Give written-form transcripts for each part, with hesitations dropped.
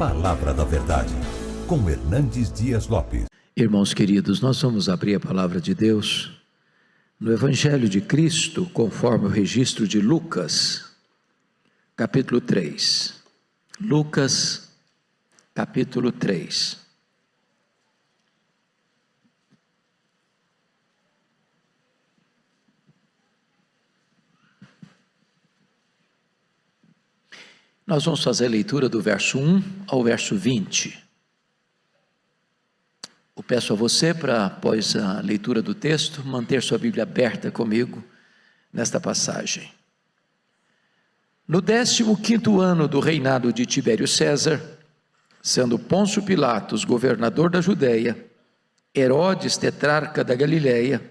Palavra da Verdade, com Hernandes Dias Lopes. Irmãos queridos, nós vamos abrir a Palavra de Deus no Evangelho de Cristo, conforme o registro de Lucas, capítulo 3. Lucas, capítulo 3. Nós vamos fazer a leitura do verso 1 ao verso 20. Eu peço a você para, após a leitura do texto, manter sua Bíblia aberta comigo nesta passagem. No 15º ano do reinado de Tibério César, sendo Pôncio Pilatos governador da Judeia, Herodes tetrarca da Galileia,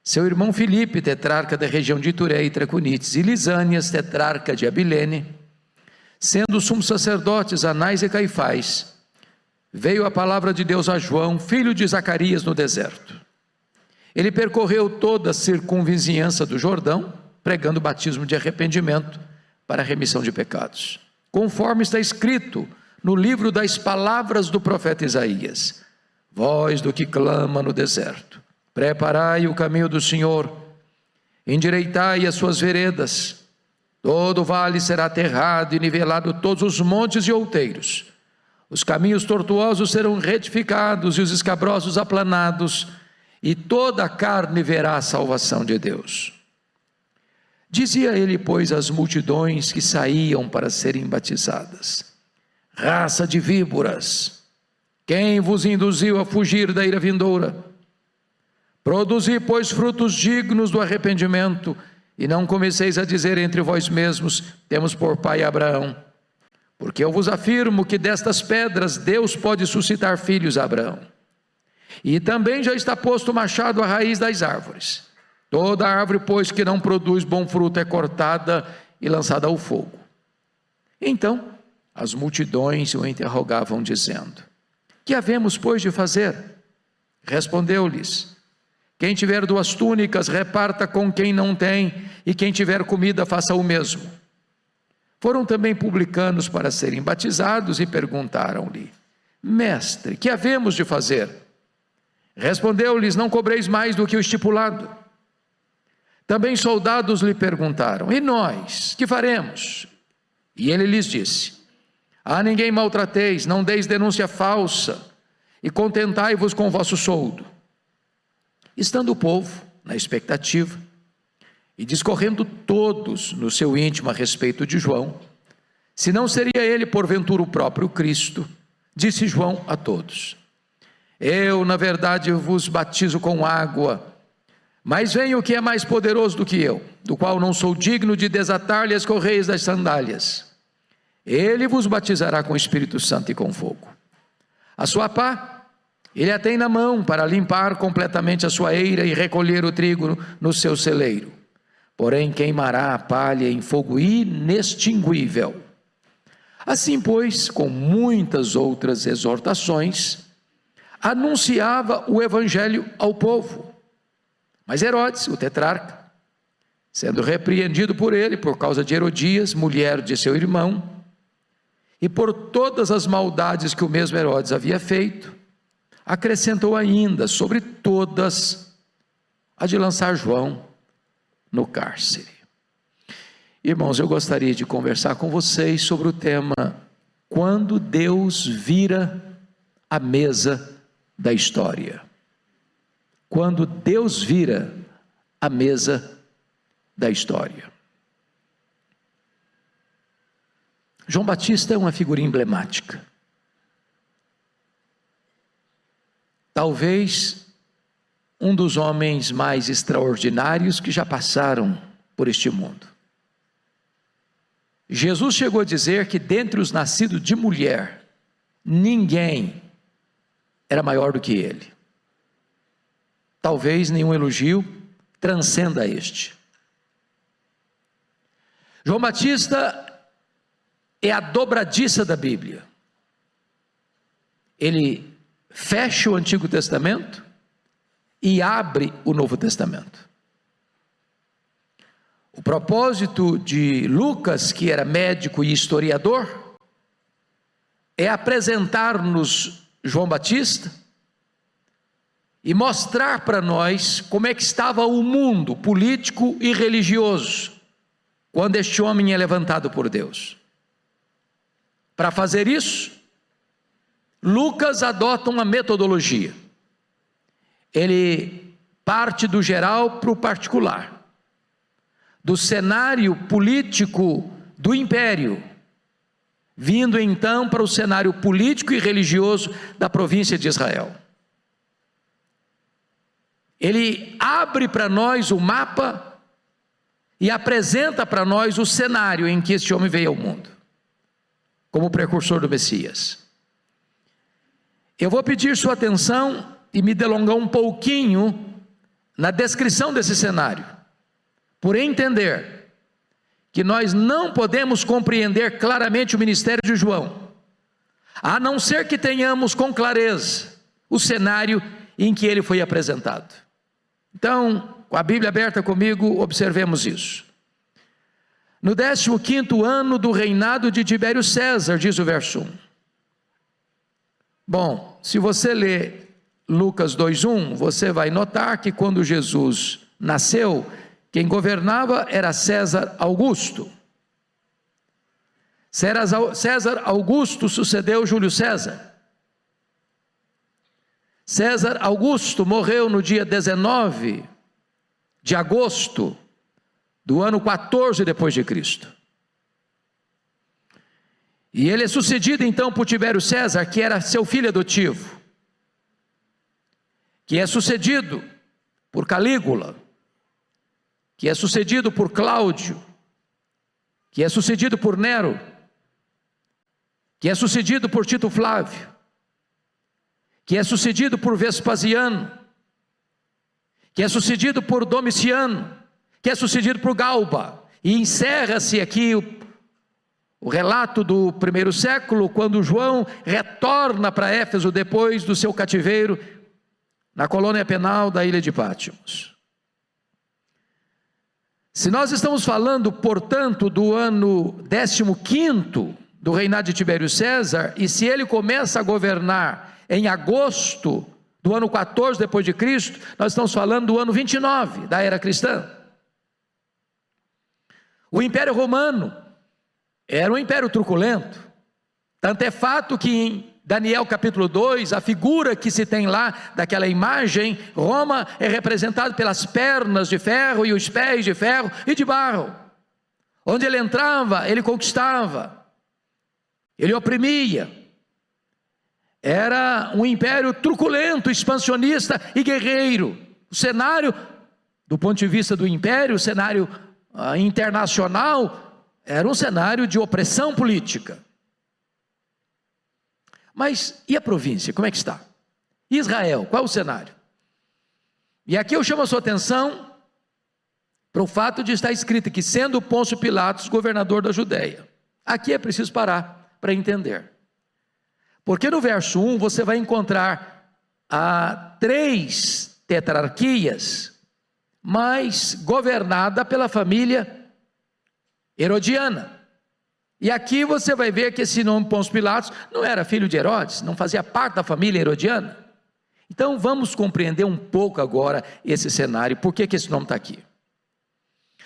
seu irmão Filipe tetrarca da região de Itureia e Traconites, e Lisânias tetrarca de Abilene, sendo os sumos sacerdotes Anás e Caifás, veio a palavra de Deus a João, filho de Zacarias, no deserto. Ele percorreu toda a circunvizinhança do Jordão, pregando o batismo de arrependimento para a remissão de pecados, conforme está escrito no livro das palavras do profeta Isaías: voz do que clama no deserto, preparai o caminho do Senhor, endireitai as suas veredas. Todo vale será aterrado e nivelado, todos os montes e outeiros. Os caminhos tortuosos serão retificados e os escabrosos aplanados, e toda a carne verá a salvação de Deus. Dizia ele, pois, às multidões que saíam para serem batizadas: raça de víboras, quem vos induziu a fugir da ira vindoura? Produzi, pois, frutos dignos do arrependimento, e não comeceis a dizer entre vós mesmos: temos por pai Abraão. Porque eu vos afirmo que destas pedras Deus pode suscitar filhos a Abraão. E também já está posto o machado à raiz das árvores. Toda árvore, pois, que não produz bom fruto é cortada e lançada ao fogo. Então as multidões o interrogavam, dizendo: que havemos, pois, de fazer? Respondeu-lhes: quem tiver 2 túnicas, reparta com quem não tem, e quem tiver comida, faça o mesmo. Foram também publicanos para serem batizados e perguntaram-lhe: mestre, que havemos de fazer? Respondeu-lhes: não cobreis mais do que o estipulado. Também soldados lhe perguntaram: e nós, que faremos? E ele lhes disse: a ninguém maltrateis, não deis denúncia falsa, e contentai-vos com o vosso soldo. Estando o povo na expectativa, e discorrendo todos no seu íntimo a respeito de João, se não seria ele porventura o próprio Cristo, disse João a todos: eu na verdade vos batizo com água, mas vem o que é mais poderoso do que eu, do qual não sou digno de desatar-lhe as correias das sandálias. Ele vos batizará com o Espírito Santo e com fogo. A sua pá ele a tem na mão para limpar completamente a sua eira e recolher o trigo no seu celeiro. Porém queimará a palha em fogo inextinguível. Assim, pois, com muitas outras exortações, anunciava o evangelho ao povo. Mas Herodes, o tetrarca, sendo repreendido por ele por causa de Herodias, mulher de seu irmão, e por todas as maldades que o mesmo Herodes havia feito, acrescentou ainda sobre todas a de lançar João no cárcere. Irmãos, eu gostaria de conversar com vocês sobre o tema: quando Deus vira a mesa da história. Quando Deus vira a mesa da história. João Batista é uma figura emblemática. Talvez um dos homens mais extraordinários que já passaram por este mundo. Jesus chegou a dizer que dentre os nascidos de mulher, ninguém era maior do que ele. Talvez nenhum elogio transcenda este. João Batista é a dobradiça da Bíblia. Ele fecha o Antigo Testamento e abre o Novo Testamento. O propósito de Lucas, que era médico e historiador, é apresentar-nos João Batista e mostrar para nós como é que estava o mundo político e religioso quando este homem é levantado por Deus. Para fazer isso, Lucas adota uma metodologia. Ele parte do geral para o particular, do cenário político do império, vindo então para o cenário político e religioso da província de Israel. Ele abre para nós o mapa e apresenta para nós o cenário em que este homem veio ao mundo, como precursor do Messias. Eu vou pedir sua atenção e me delongar um pouquinho na descrição desse cenário, por entender que nós não podemos compreender claramente o ministério de João, a não ser que tenhamos com clareza o cenário em que ele foi apresentado. Então, com a Bíblia aberta comigo, observemos isso. No 15º ano do reinado de Tibério César, diz o verso 1. Bom, se você ler Lucas 2:1, você vai notar que quando Jesus nasceu, quem governava era César Augusto. César Augusto sucedeu Júlio César. César Augusto morreu no dia 19 de agosto do ano 14 depois de Cristo. E ele é sucedido então por Tibério César, que era seu filho adotivo, que é sucedido por Calígula, que é sucedido por Cláudio, que é sucedido por Nero, que é sucedido por Tito Flávio, que é sucedido por Vespasiano, que é sucedido por Domiciano, que é sucedido por Galba. E encerra-se aqui o relato do primeiro século, quando João retorna para Éfeso depois do seu cativeiro na colônia penal da ilha de Patmos. Se nós estamos falando, portanto, do ano 15º do reinado de Tibério César, e se ele começa a governar em agosto do ano 14 depois de Cristo, nós estamos falando do ano 29 da era cristã. O Império Romano era um império truculento, tanto é fato que em Daniel capítulo 2, a figura que se tem lá daquela imagem, Roma é representada pelas pernas de ferro e os pés de ferro e de barro. Onde ele entrava, ele conquistava, ele oprimia. Era um império truculento, expansionista e guerreiro. O cenário, do ponto de vista do império, o cenário internacional, era um cenário de opressão política. Mas e a província, como é que está? Israel, qual é o cenário? E aqui eu chamo a sua atenção para o fato de estar escrito que sendo Pôncio Pilatos governador da Judéia. Aqui é preciso parar para entender. Porque no verso 1 você vai encontrar 3 tetrarquias, mas governada pela família herodiana. E aqui você vai ver que esse nome Pôncio Pilatos não era filho de Herodes, não fazia parte da família herodiana. Então vamos compreender um pouco agora esse cenário, por que esse nome está aqui.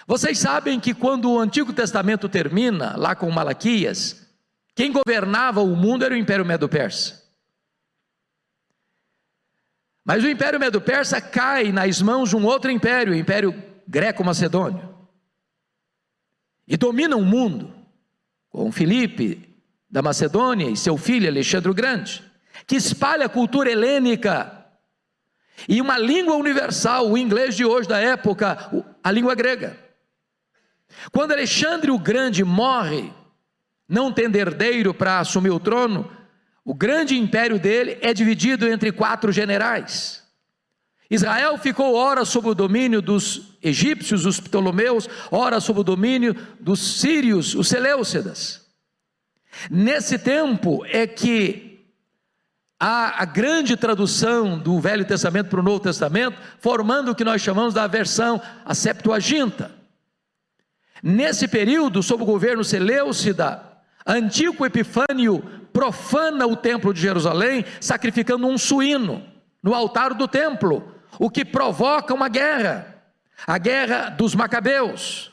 Vocês sabem que quando o Antigo Testamento termina, lá com Malaquias, quem governava o mundo era o Império Medo-Persa. Mas o Império Medo-Persa cai nas mãos de um outro império, o Império Greco-Macedônio, e domina o mundo, com Filipe da Macedônia e seu filho Alexandre o Grande, que espalha a cultura helênica e uma língua universal, o inglês de hoje da época, a língua grega. Quando Alexandre o Grande morre, não tendo herdeiro para assumir o trono, o grande império dele é dividido entre 4 generais. Israel ficou ora sob o domínio dos egípcios, os Ptolomeus, ora sob o domínio dos sírios, os Seleucidas. Nesse tempo é que há a grande tradução do Velho Testamento para o Novo Testamento, formando o que nós chamamos da versão, a Septuaginta. Nesse período, sob o governo Seleucida, Antíoco Epifânio profana o templo de Jerusalém, sacrificando um suíno no altar do templo, o que provoca uma guerra, a guerra dos Macabeus,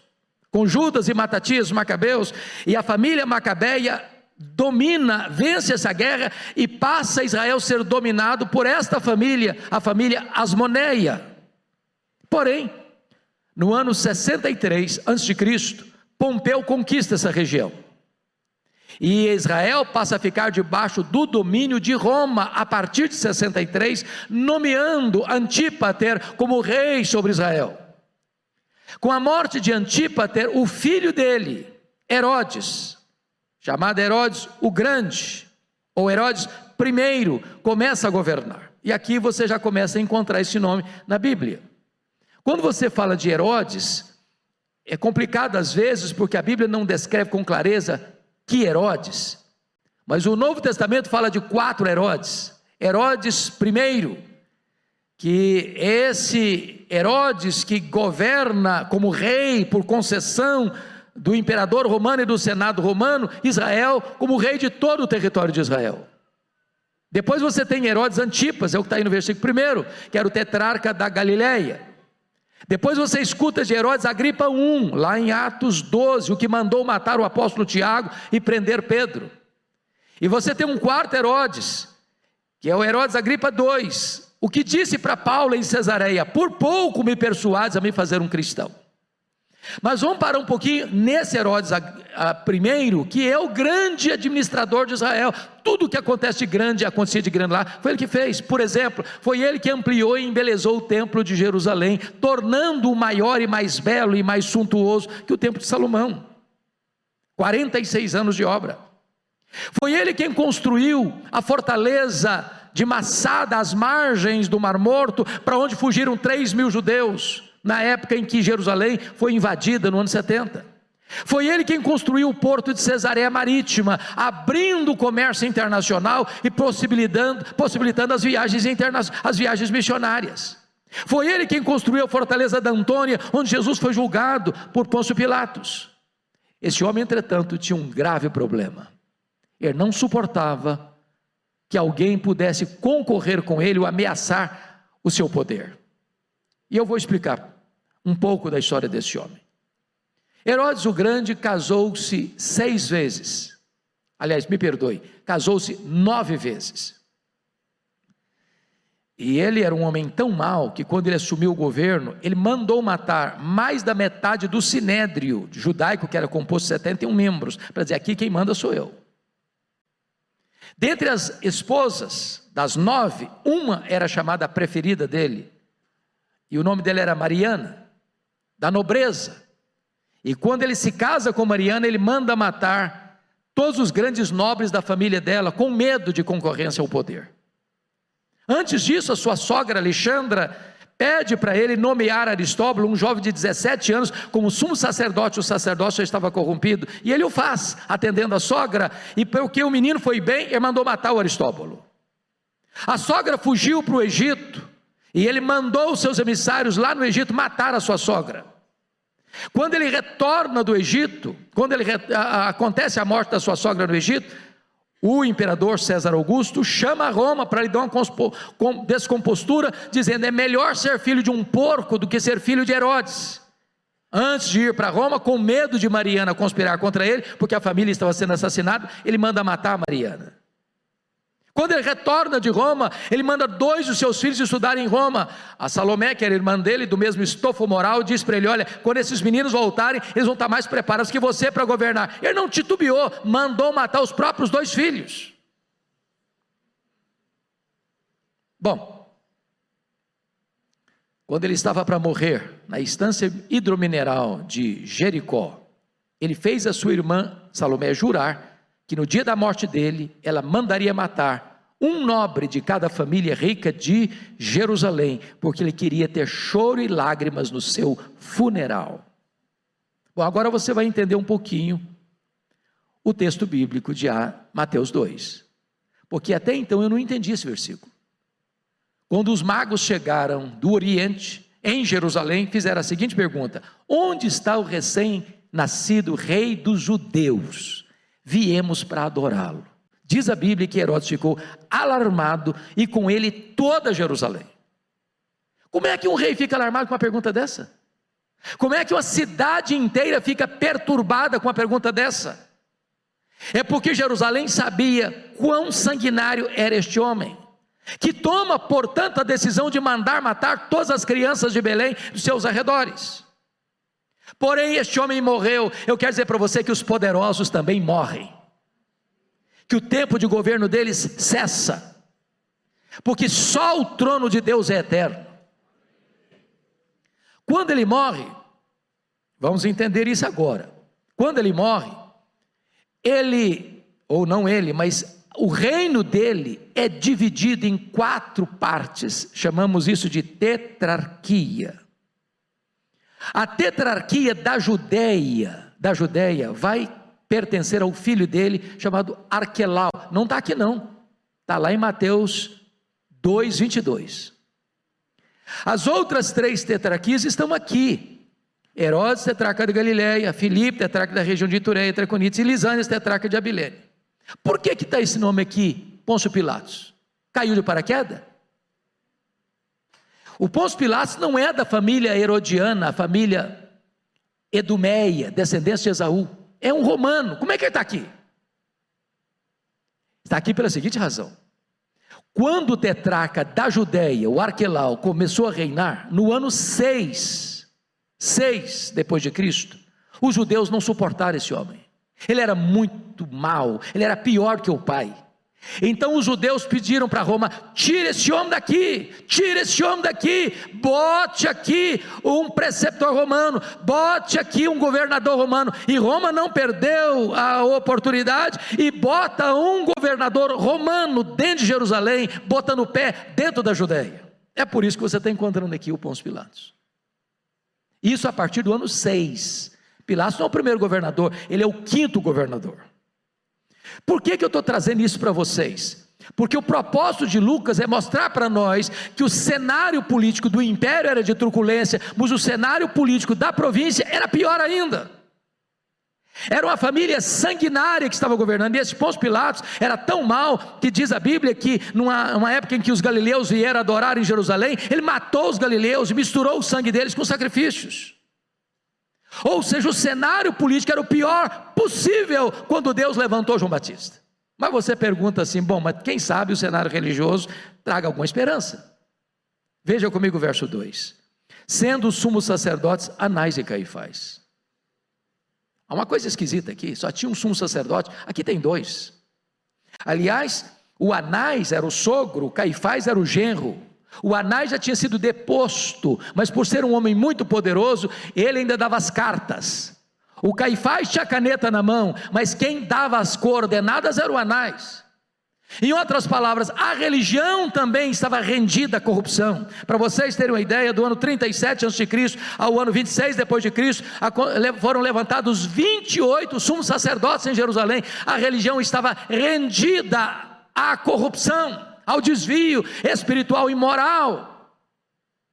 com Judas e Matatias Macabeus, e a família Macabeia domina, vence essa guerra e passa Israel a ser dominado por esta família, a família Asmoneia. Porém, no ano 63 a.C., Pompeu conquista essa região, e Israel passa a ficar debaixo do domínio de Roma, a partir de 63, nomeando Antípater como rei sobre Israel. Com a morte de Antípater, o filho dele, Herodes, chamado Herodes o Grande, ou Herodes I, começa a governar, e aqui você já começa a encontrar esse nome na Bíblia. Quando você fala de Herodes, é complicado às vezes, porque a Bíblia não descreve com clareza que Herodes, mas o Novo Testamento fala de 4 Herodes. Herodes I, que esse Herodes que governa como rei por concessão do imperador romano e do senado romano, Israel como rei de todo o território de Israel. Depois você tem Herodes Antipas, é o que está aí no versículo 1, que era o tetrarca da Galileia. Depois você escuta de Herodes Agripa I, lá em Atos 12, o que mandou matar o apóstolo Tiago e prender Pedro. E você tem um 4º Herodes, que é o Herodes Agripa II, o que disse para Paulo em Cesareia: por pouco me persuades a me fazer um cristão. Mas vamos parar um pouquinho nesse Herodes I, que é o grande administrador de Israel. Tudo que acontece de grande, acontecia de grande lá, foi ele que fez. Por exemplo, foi ele que ampliou e embelezou o templo de Jerusalém, tornando-o maior e mais belo e mais suntuoso que o templo de Salomão. 46 anos de obra. Foi ele quem construiu a fortaleza de Massada, às margens do Mar Morto, para onde fugiram 3.000 judeus, na época em que Jerusalém foi invadida no ano 70. Foi ele quem construiu o porto de Cesareia Marítima, abrindo o comércio internacional e possibilitando as viagens missionárias. Foi ele quem construiu a fortaleza da Antônia, onde Jesus foi julgado por Pôncio Pilatos. Esse homem, entretanto, tinha um grave problema. Ele não suportava que alguém pudesse concorrer com ele ou ameaçar o seu poder. E eu vou explicar um pouco da história desse homem. Herodes o Grande casou-se 6 vezes. Aliás, me perdoe, casou-se 9 vezes. E ele era um homem tão mau que quando ele assumiu o governo, ele mandou matar mais da metade do sinédrio judaico, que era composto de 71 membros, para dizer: aqui quem manda sou eu. Dentre as esposas, das 9, uma era chamada a preferida dele, e o nome dela era Mariana, da nobreza. E quando ele se casa com Mariana, ele manda matar todos os grandes nobres da família dela, com medo de concorrência ao poder. Antes disso, a sua sogra Alexandra pede para ele nomear Aristóbulo, um jovem de 17 anos, como sumo sacerdote. O sacerdócio já estava corrompido, e ele o faz, atendendo a sogra, e porque o menino foi bem, ele mandou matar o Aristóbulo. A sogra fugiu para o Egito, e ele mandou os seus emissários lá no Egito matar a sua sogra. Quando ele retorna do Egito, acontece a morte da sua sogra no Egito, o imperador César Augusto chama a Roma para lhe dar uma descompostura, dizendo: é melhor ser filho de um porco do que ser filho de Herodes. Antes de ir para Roma, com medo de Mariana conspirar contra ele, porque a família estava sendo assassinada, ele manda matar Mariana. Quando ele retorna de Roma, ele manda 2 dos seus filhos estudarem em Roma. A Salomé, que era irmã dele, do mesmo estofo moral, diz para ele: olha, quando esses meninos voltarem, eles vão estar mais preparados que você para governar. Ele não titubeou, mandou matar os próprios 2 filhos. Bom, quando ele estava para morrer, na estância hidromineral de Jericó, ele fez a sua irmã Salomé jurar que no dia da morte dele, ela mandaria matar um nobre de cada família rica de Jerusalém, porque ele queria ter choro e lágrimas no seu funeral. Bom, agora você vai entender um pouquinho o texto bíblico de Mateus 2, porque até então eu não entendi esse versículo. Quando os magos chegaram do Oriente, em Jerusalém, fizeram a seguinte pergunta: onde está o recém-nascido rei dos judeus? Viemos para adorá-lo. Diz a Bíblia que Herodes ficou alarmado e com ele toda Jerusalém. Como é que um rei fica alarmado com uma pergunta dessa? Como é que uma cidade inteira fica perturbada com uma pergunta dessa? É porque Jerusalém sabia quão sanguinário era este homem, que toma, portanto, a decisão de mandar matar todas as crianças de Belém dos seus arredores. Porém, este homem morreu. Eu quero dizer para você que os poderosos também morrem, que o tempo de governo deles cessa, porque só o trono de Deus é eterno. Quando ele morre, vamos entender isso agora. Quando ele morre, ele, ou não ele, mas o reino dele é dividido em 4 partes, chamamos isso de tetrarquia. A tetrarquia da Judéia vai pertencer ao filho dele, chamado Arquelau. Não está aqui não, está lá em Mateus 2:22. As outras 3 tetrarquias estão aqui: Herodes, tetrarca de Galileia; Filipe, tetrarca da região de Itureia, Traconites; e Lisânias, tetrarca de Abilene. Por que está esse nome aqui, Pôncio Pilatos? Caiu de paraquedas? O Pôncio Pilatos não é da família herodiana, a família Edomeia, descendência de Esaú. É um romano. Como é que ele está aqui? Está aqui pela seguinte razão: quando o tetrarca da Judéia, o Arquelau, começou a reinar, no ano 6 depois de Cristo, os judeus não suportaram esse homem. Ele era muito mau, ele era pior que o pai. Então os judeus pediram para Roma: tira esse homem daqui, bote aqui um preceptor romano, bote aqui um governador romano. E Roma não perdeu a oportunidade e bota um governador romano dentro de Jerusalém, botando o pé dentro da Judéia. É por isso que você está encontrando aqui o Pôncio Pilatos. Isso a partir do ano 6. Pilatos não é o primeiro governador, ele é o 5º governador. Por que eu estou trazendo isso para vocês? Porque o propósito de Lucas é mostrar para nós que o cenário político do império era de truculência, mas o cenário político da província era pior ainda. Era uma família sanguinária que estava governando, e esse Pôncio Pilatos era tão mau, que diz a Bíblia que numa época em que os galileus vieram adorar em Jerusalém, ele matou os galileus e misturou o sangue deles com sacrifícios. Ou seja, o cenário político era o pior possível quando Deus levantou João Batista. Mas você pergunta assim: bom, mas quem sabe o cenário religioso traga alguma esperança? Veja comigo o verso 2: sendo os sumos sacerdotes Anás e Caifás. Há uma coisa esquisita aqui, só tinha um sumo sacerdote, aqui tem 2. Aliás, o Anás era o sogro, o Caifás era o genro. O Anás já tinha sido deposto, mas por ser um homem muito poderoso, ele ainda dava as cartas. O Caifás tinha a caneta na mão, mas quem dava as coordenadas era o Anás. Em outras palavras, a religião também estava rendida à corrupção. Para vocês terem uma ideia, do ano 37 a.C. ao ano 26 depois de Cristo, foram levantados 28 sumos sacerdotes em Jerusalém. A religião estava rendida à corrupção, ao desvio espiritual e moral.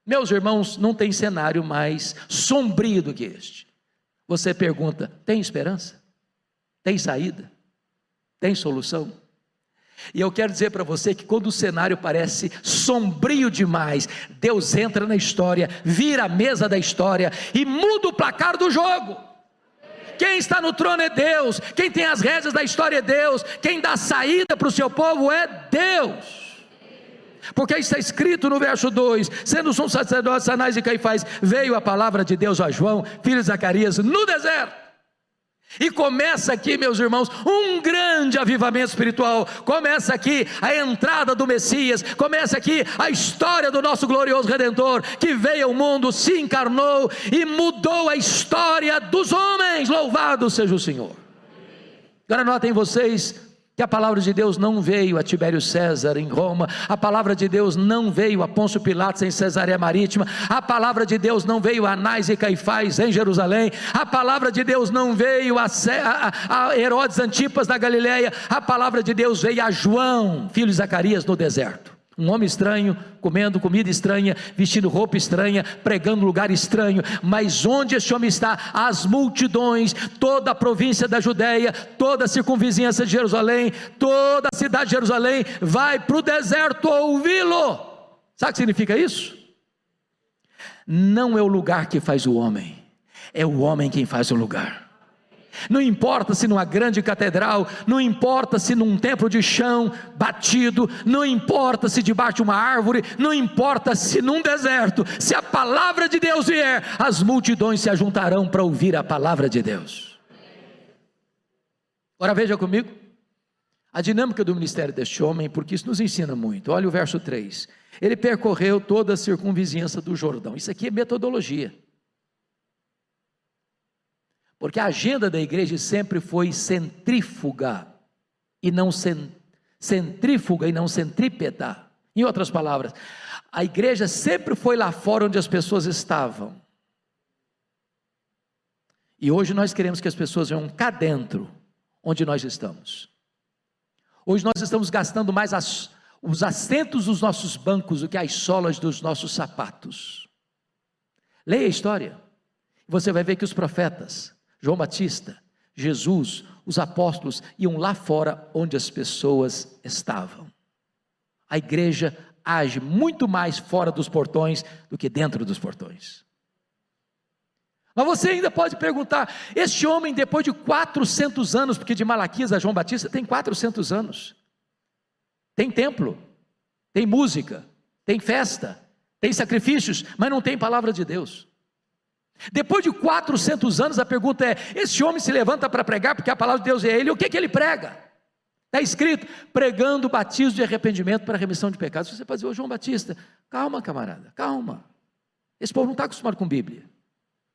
Meus irmãos, não tem cenário mais sombrio do que este. Você pergunta: tem esperança? Tem saída? Tem solução? E eu quero dizer para você que quando o cenário parece sombrio demais, Deus entra na história, vira a mesa da história e muda o placar do jogo. Quem está no trono é Deus, quem tem as rédeas da história é Deus, quem dá saída para o seu povo é Deus. Porque está escrito no verso 2: sendo os sumos sacerdotes Anás e Caifás, veio a palavra de Deus a João, filho de Zacarias, no deserto. E começa aqui, meus irmãos, um grande avivamento espiritual. Começa aqui a entrada do Messias, começa aqui a história do nosso glorioso Redentor, que veio ao mundo, se encarnou e mudou a história dos homens. Louvado seja o Senhor. Agora notem vocês que a palavra de Deus não veio a Tibério César em Roma, a palavra de Deus não veio a Pôncio Pilatos em Cesareia Marítima, a palavra de Deus não veio a Anás e Caifás em Jerusalém, a palavra de Deus não veio a Herodes Antipas na Galileia, a palavra de Deus veio a João, filho de Zacarias, no deserto. Um homem estranho, comendo comida estranha, vestindo roupa estranha, pregando lugar estranho. Mas onde esse homem está, as multidões, toda a província da Judéia, toda a circunvizinhança de Jerusalém, toda a cidade de Jerusalém, vai para o deserto ouvi-lo. Sabe o que significa isso? Não é o lugar que faz o homem, é o homem quem faz o lugar. Não importa se numa grande catedral, não importa se num templo de chão batido, não importa se debaixo de uma árvore, não importa se num deserto, se a palavra de Deus vier, as multidões se ajuntarão para ouvir a palavra de Deus. Agora veja comigo a dinâmica do ministério deste homem, porque isso nos ensina muito. Olha o verso 3, ele percorreu toda a circunvizinhança do Jordão. Isso aqui é metodologia, porque a agenda da igreja sempre foi centrífuga e não centrípeta. Em outras palavras, a igreja sempre foi lá fora onde as pessoas estavam, e hoje nós queremos que as pessoas venham cá dentro onde nós estamos. Hoje nós estamos gastando mais os assentos dos nossos bancos do que as solas dos nossos sapatos. Leia a história, você vai ver que os profetas, João Batista, Jesus, os apóstolos iam lá fora onde as pessoas estavam. A igreja age muito mais fora dos portões do que dentro dos portões. Mas você ainda pode perguntar, este homem depois de 400 anos, porque de Malaquias a João Batista tem 400 anos, tem templo, tem música, tem festa, tem sacrifícios, mas não tem palavra de Deus. Depois de 400 anos, a pergunta é, esse homem se levanta para pregar, porque a palavra de Deus é ele, o que ele prega? Está escrito, pregando o batismo de arrependimento para a remissão de pecados. Você pode dizer, ô João Batista, calma camarada, calma, esse povo não está acostumado com Bíblia,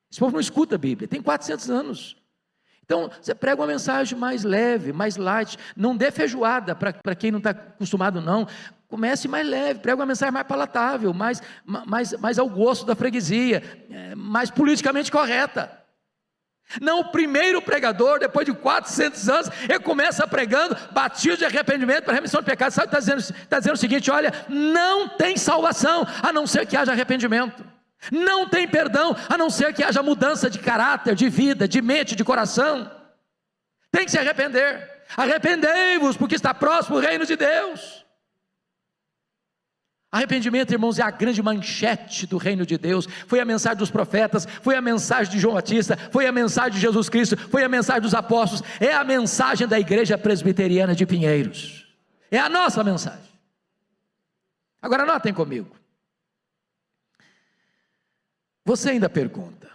esse povo não escuta a Bíblia, tem 400 anos, então você prega uma mensagem mais leve, mais light, não dê feijoada para quem não está acostumado não, comece mais leve, prega uma mensagem mais palatável, mais ao gosto da freguesia, mais politicamente correta. Não, o primeiro pregador, depois de 400 anos, ele começa pregando batismo de arrependimento para remissão de pecados. Sabe, está dizendo o seguinte, olha, não tem salvação, a não ser que haja arrependimento. Não tem perdão, a não ser que haja mudança de caráter, de vida, de mente, de coração. Tem que se arrepender. Arrependei-vos, porque está próximo o reino de Deus. Arrependimento, irmãos, é a grande manchete do reino de Deus. Foi a mensagem dos profetas, foi a mensagem de João Batista, foi a mensagem de Jesus Cristo, foi a mensagem dos apóstolos, é a mensagem da igreja presbiteriana de Pinheiros, é a nossa mensagem. Agora notem comigo, você ainda pergunta,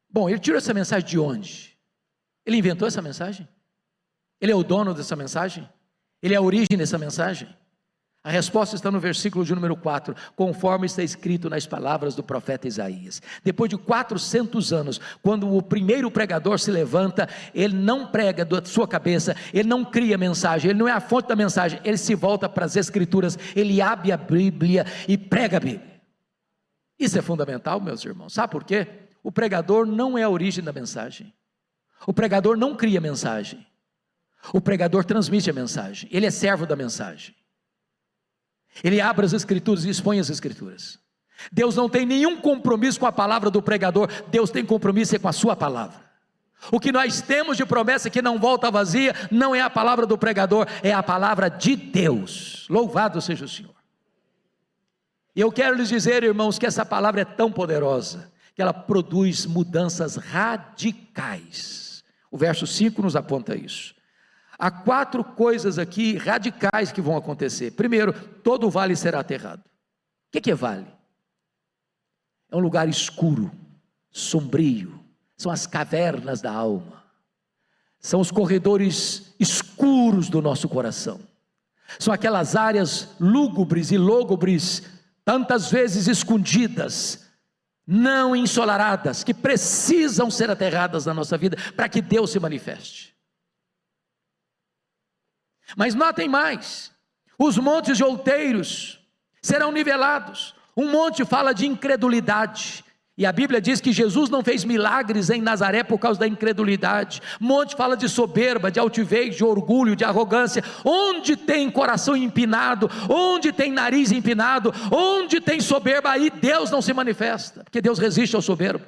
bom, ele tirou essa mensagem de onde? Ele inventou essa mensagem? Ele é o dono dessa mensagem? Ele é a origem dessa mensagem? A resposta está no versículo de número 4, conforme está escrito nas palavras do profeta Isaías. Depois de 400 anos, quando o primeiro pregador se levanta, ele não prega da sua cabeça, ele não cria mensagem, ele não é a fonte da mensagem, ele se volta para as escrituras, ele abre a Bíblia e prega a Bíblia. Isso é fundamental, meus irmãos, sabe por quê? O pregador não é a origem da mensagem, o pregador não cria mensagem, o pregador transmite a mensagem, ele é servo da mensagem. Ele abre as escrituras e expõe as escrituras. Deus não tem nenhum compromisso com a palavra do pregador, Deus tem compromisso com a sua palavra. O que nós temos de promessa que não volta vazia, não é a palavra do pregador, é a palavra de Deus. Louvado seja o Senhor. E eu quero lhes dizer, irmãos, que essa palavra é tão poderosa, que ela produz mudanças radicais. O verso 5 nos aponta isso. Há 4 coisas aqui radicais que vão acontecer. Primeiro, todo o vale será aterrado. O que é vale? É um lugar escuro, sombrio, são as cavernas da alma, são os corredores escuros do nosso coração, são aquelas áreas lúgubres e lógubres, tantas vezes escondidas, não ensolaradas, que precisam ser aterradas na nossa vida, para que Deus se manifeste. Mas notem mais, os montes de outeiros serão nivelados. Um monte fala de incredulidade, E a Bíblia diz que Jesus não fez milagres em Nazaré por causa da incredulidade. Monte fala de soberba, de altivez, de orgulho, de arrogância. Onde tem coração empinado, onde tem nariz empinado, onde tem soberba, aí Deus não se manifesta, porque Deus resiste ao soberbo.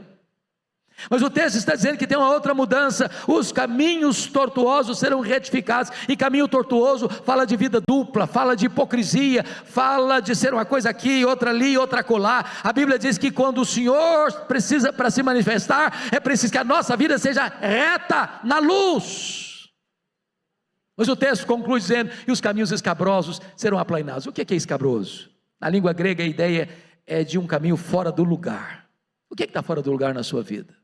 Mas o texto está dizendo que tem uma outra mudança: os caminhos tortuosos serão retificados. E caminho tortuoso fala de vida dupla, fala de hipocrisia, fala de ser uma coisa aqui, outra ali, outra acolá. A Bíblia diz que quando o Senhor precisa para se manifestar, é preciso que a nossa vida seja reta na luz. Mas o texto conclui dizendo: e os caminhos escabrosos serão aplainados. O que é escabroso? Na língua grega a ideia é de um caminho fora do lugar. O que está fora do lugar na sua vida?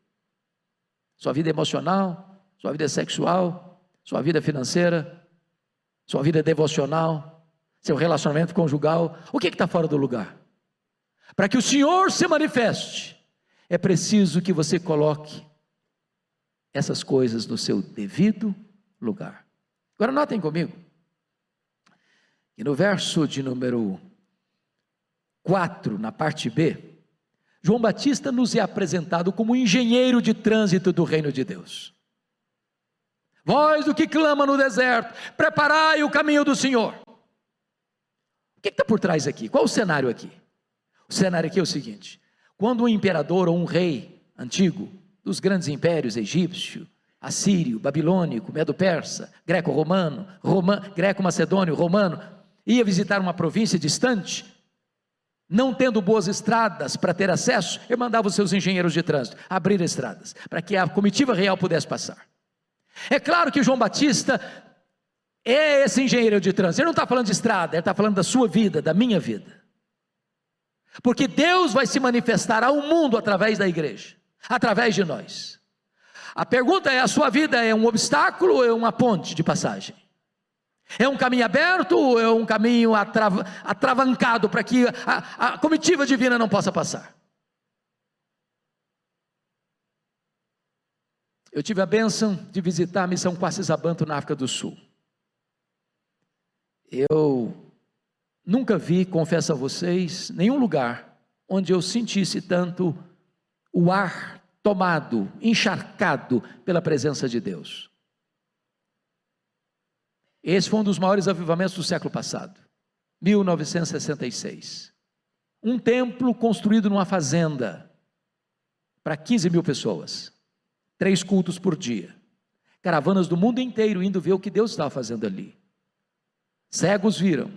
Sua vida emocional, sua vida sexual, sua vida financeira, sua vida devocional, seu relacionamento conjugal. O que está fora do lugar? Para que o Senhor se manifeste, é preciso que você coloque essas coisas no seu devido lugar. Agora notem comigo, que no verso de número 4, na parte B, João Batista nos é apresentado como engenheiro de trânsito do reino de Deus. Voz do que clama no deserto, preparai o caminho do Senhor. O que está por trás aqui? Qual o cenário aqui? O cenário aqui é o seguinte: quando um imperador ou um rei antigo, dos grandes impérios, egípcio, assírio, babilônico, medo-persa, greco-romano, greco-macedônio, romano, ia visitar uma província distante, não tendo boas estradas para ter acesso, ele mandava os seus engenheiros de trânsito abrir estradas, para que a comitiva real pudesse passar. É claro que João Batista é esse engenheiro de trânsito. Ele não está falando de estrada, ele está falando da sua vida, da minha vida. Porque Deus vai se manifestar ao mundo através da igreja, através de nós. A pergunta é: a sua vida é um obstáculo ou é uma ponte de passagem? É um caminho aberto ou é um caminho atravancado para que a comitiva divina não possa passar? Eu tive a bênção de visitar a missão Quacisabanto na África do Sul. Eu nunca vi, confesso a vocês, nenhum lugar onde eu sentisse tanto o ar tomado, encharcado pela presença de Deus. Esse foi um dos maiores avivamentos do século passado, 1966. Um templo construído numa fazenda, para 15 mil pessoas, 3 cultos por dia, caravanas do mundo inteiro indo ver o que Deus estava fazendo ali. Cegos viram,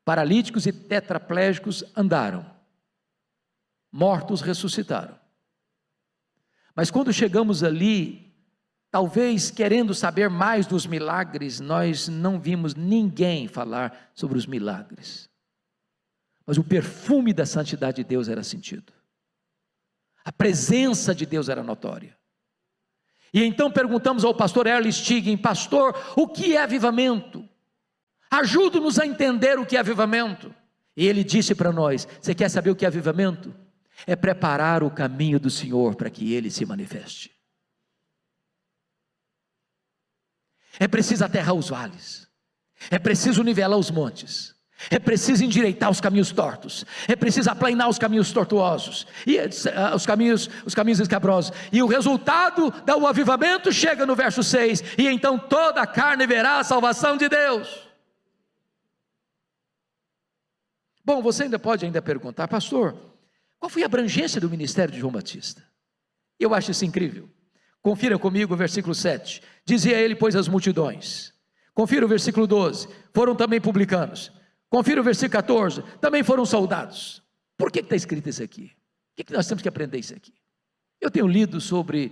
paralíticos e tetraplégicos andaram, mortos ressuscitaram. Mas quando chegamos ali, talvez querendo saber mais dos milagres, nós não vimos ninguém falar sobre os milagres, mas o perfume da santidade de Deus era sentido, a presença de Deus era notória. E então perguntamos ao pastor Erle Stiggin: pastor, o que é avivamento? Ajude-nos a entender o que é avivamento. E ele disse para nós: você quer saber o que é avivamento? É preparar o caminho do Senhor para que Ele se manifeste. É preciso aterrar os vales, é preciso nivelar os montes, é preciso endireitar os caminhos tortos, é preciso aplainar os caminhos tortuosos, e os caminhos escabrosos, e o resultado do avivamento chega no verso 6, e então toda a carne verá a salvação de Deus. Bom, você ainda pode perguntar: pastor, qual foi a abrangência do ministério de João Batista? Eu acho isso incrível. Confira comigo o versículo 7, dizia ele, pois, as multidões. Confira o versículo 12, foram também publicanos. Confira o versículo 14, também foram soldados. Por que está escrito isso aqui? O que nós temos que aprender isso aqui? Eu tenho lido sobre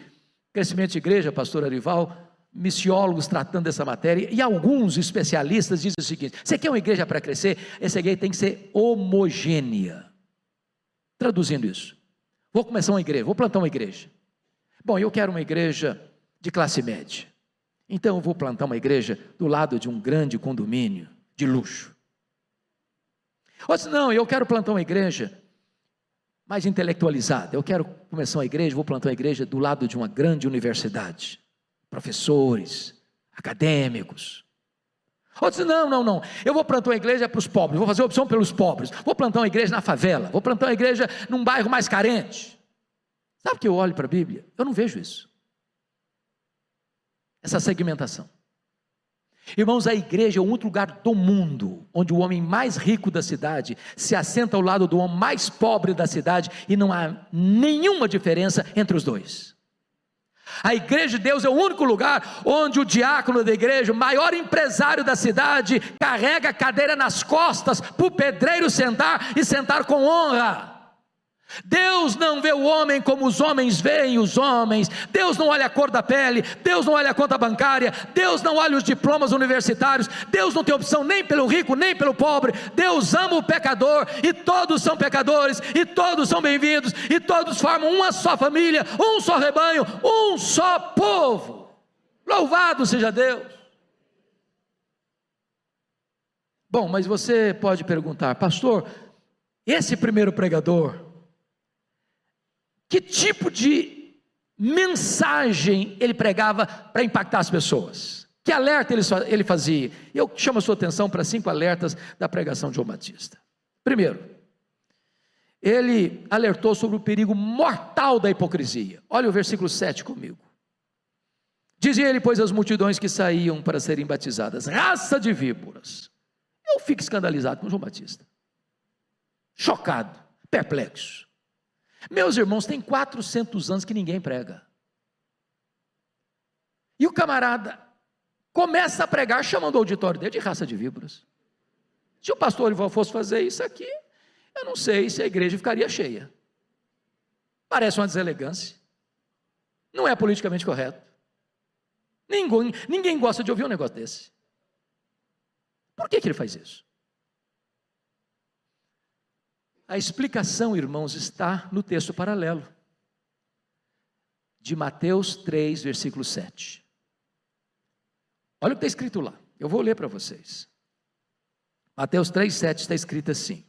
crescimento de igreja, pastor Arival, missiólogos tratando dessa matéria, e alguns especialistas dizem o seguinte: você quer uma igreja para crescer? Essa igreja tem que ser homogênea. Traduzindo isso, vou começar uma igreja, vou plantar uma igreja. Bom, eu quero uma igreja de classe média, então eu vou plantar uma igreja do lado de um grande condomínio de luxo. Ou se não, eu quero plantar uma igreja mais intelectualizada, eu quero começar uma igreja, vou plantar uma igreja do lado de uma grande universidade, professores, acadêmicos. Outros dizem, não, eu vou plantar uma igreja para os pobres, vou fazer opção pelos pobres, vou plantar uma igreja na favela, vou plantar uma igreja num bairro mais carente. Sabe que eu olho para a Bíblia? Eu não vejo isso, essa segmentação. Irmãos, a igreja é o único lugar do mundo onde o homem mais rico da cidade se assenta ao lado do homem mais pobre da cidade e não há nenhuma diferença entre os dois. A igreja de Deus é o único lugar onde o diácono da igreja, o maior empresário da cidade, carrega a cadeira nas costas para o pedreiro sentar e sentar com honra. Deus não vê o homem como os homens veem os homens. Deus não olha a cor da pele, Deus não olha a conta bancária, Deus não olha os diplomas universitários, Deus não tem opção nem pelo rico, nem pelo pobre. Deus ama o pecador, e todos são pecadores, e todos são bem-vindos, e todos formam uma só família, um só rebanho, um só povo. Louvado seja Deus. Bom, mas você pode perguntar, pastor, esse primeiro pregador, que tipo de mensagem ele pregava para impactar as pessoas? Que alerta ele fazia? Eu chamo a sua atenção para 5 alertas da pregação de João Batista. Primeiro, ele alertou sobre o perigo mortal da hipocrisia. Olha o versículo 7 comigo. Dizia ele, pois, às multidões que saíam para serem batizadas: raça de víboras. Eu fico escandalizado com João Batista, chocado, perplexo. Meus irmãos, tem 400 anos que ninguém prega, e o camarada começa a pregar chamando o auditório dele de raça de víboras. Se o pastor Orival fosse fazer isso aqui, eu não sei se a igreja ficaria cheia. Parece uma deselegância, não é politicamente correto, ninguém gosta de ouvir um negócio desse. Por que ele faz isso? A explicação, irmãos, está no texto paralelo de Mateus 3, versículo 7. Olha o que está escrito lá, eu vou ler para vocês. Mateus 3, 7 está escrito assim.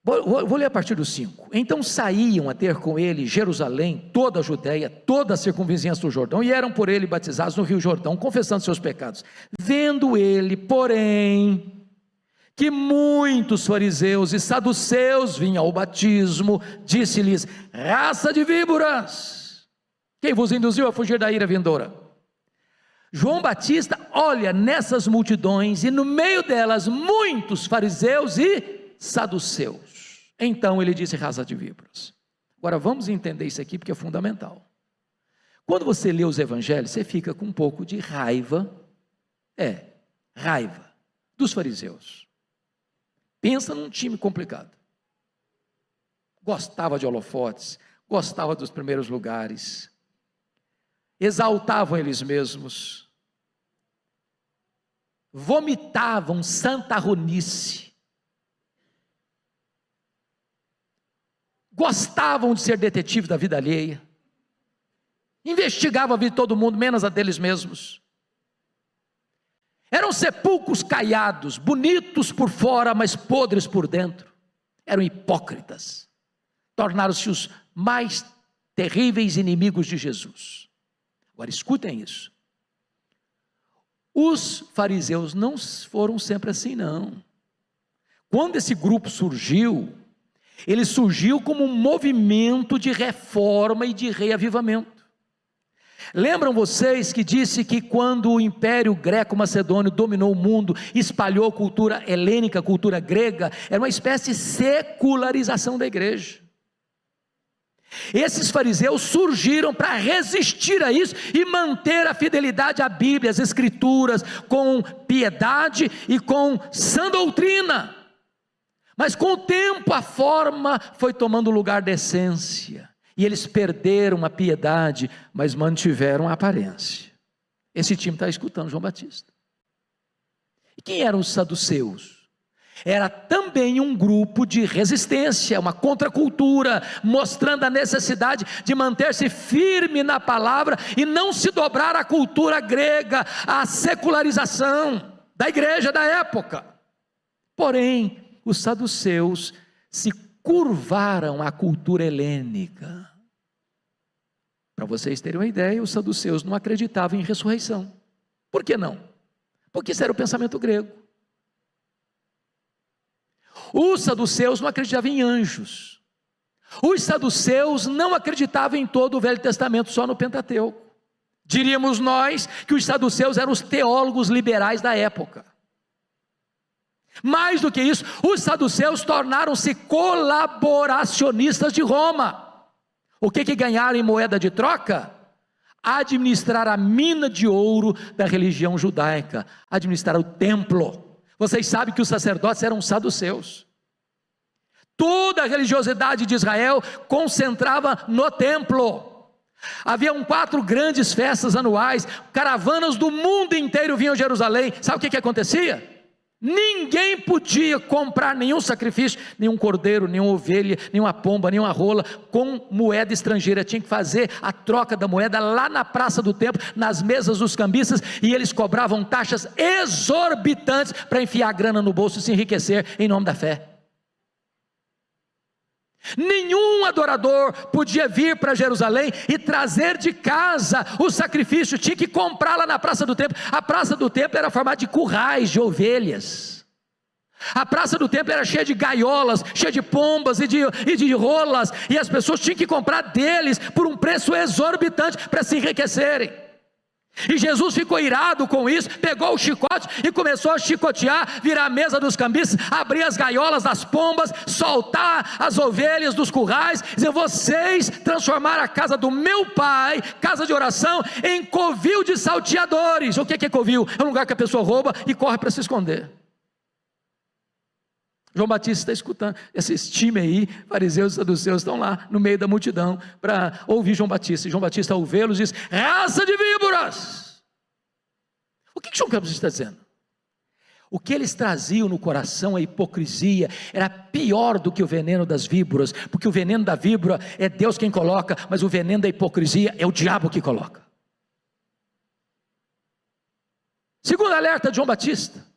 Vou ler a partir do 5. Então saíam a ter com ele Jerusalém, toda a Judéia, toda a circunvizinhança do Jordão, e eram por ele batizados no rio Jordão, confessando seus pecados. Vendo ele, porém, que muitos fariseus e saduceus vinham ao batismo, disse-lhes: raça de víboras, quem vos induziu a fugir da ira vindoura? João Batista olha nessas multidões, e no meio delas muitos fariseus e saduceus. Então ele disse: raça de víboras. Agora vamos entender isso aqui, porque é fundamental. Quando você lê os evangelhos, você fica com um pouco de raiva, raiva dos fariseus. Pensa num time complicado, gostava de holofotes, gostava dos primeiros lugares, exaltavam eles mesmos, vomitavam santarronice, gostavam de ser detetive da vida alheia, investigavam a vida de todo mundo, menos a deles mesmos. Eram sepulcros caiados, bonitos por fora, mas podres por dentro. Eram hipócritas, tornaram-se os mais terríveis inimigos de Jesus. Agora escutem isso, os fariseus não foram sempre assim não. Quando esse grupo surgiu, ele surgiu como um movimento de reforma e de reavivamento. Lembram vocês que disse que quando o Império Greco-Macedônio dominou o mundo, espalhou a cultura helênica, a cultura grega, era uma espécie de secularização da igreja. Esses fariseus surgiram para resistir a isso e manter a fidelidade à Bíblia, às Escrituras, com piedade e com sã doutrina. Mas com o tempo a forma foi tomando o lugar da essência, e eles perderam a piedade, mas mantiveram a aparência. Esse time está escutando João Batista. E quem eram os saduceus? Era também um grupo de resistência, uma contracultura, mostrando a necessidade de manter-se firme na palavra e não se dobrar à cultura grega, à secularização da igreja da época. Porém, os saduceus se curvaram à cultura helênica. Para vocês terem uma ideia, os saduceus não acreditavam em ressurreição. Por que não? Porque isso era o pensamento grego. Os saduceus não acreditavam em anjos. Os saduceus não acreditavam em todo o Velho Testamento, só no Pentateuco. Diríamos nós que os saduceus eram os teólogos liberais da época. Mais do que isso, os saduceus tornaram-se colaboracionistas de Roma. O que ganharam em moeda de troca? Administrar a mina de ouro da religião judaica, administrar o templo. Vocês sabem que os sacerdotes eram saduceus. Toda a religiosidade de Israel concentrava no templo. Haviam 4 grandes festas anuais, caravanas do mundo inteiro vinham a Jerusalém. Sabe o que acontecia? Ninguém podia comprar nenhum sacrifício, nenhum cordeiro, nenhuma ovelha, nenhuma pomba, nenhuma rola, com moeda estrangeira. Tinha que fazer a troca da moeda lá na praça do templo, nas mesas dos cambistas, e eles cobravam taxas exorbitantes para enfiar a grana no bolso e se enriquecer em nome da fé. Nenhum adorador podia vir para Jerusalém e trazer de casa o sacrifício, tinha que comprar lá na praça do templo. A praça do templo era formada de currais de ovelhas, a praça do templo era cheia de gaiolas, cheia de pombas e de rolas, e as pessoas tinham que comprar deles por um preço exorbitante para se enriquecerem. E Jesus ficou irado com isso, pegou o chicote e começou a chicotear, virar a mesa dos cambistas, abrir as gaiolas das pombas, soltar as ovelhas dos currais, dizer: vocês transformaram a casa do meu pai, casa de oração, em covil de salteadores. O que é covil? É um lugar que a pessoa rouba e corre para se esconder. João Batista está escutando, esses times aí, fariseus e saduceus, estão lá no meio da multidão para ouvir João Batista. E João Batista, ao vê-los, diz: raça de víboras. O que João Batista está dizendo? O que eles traziam no coração, a hipocrisia, era pior do que o veneno das víboras, porque o veneno da víbora é Deus quem coloca, mas o veneno da hipocrisia é o diabo que coloca. Segundo alerta de João Batista,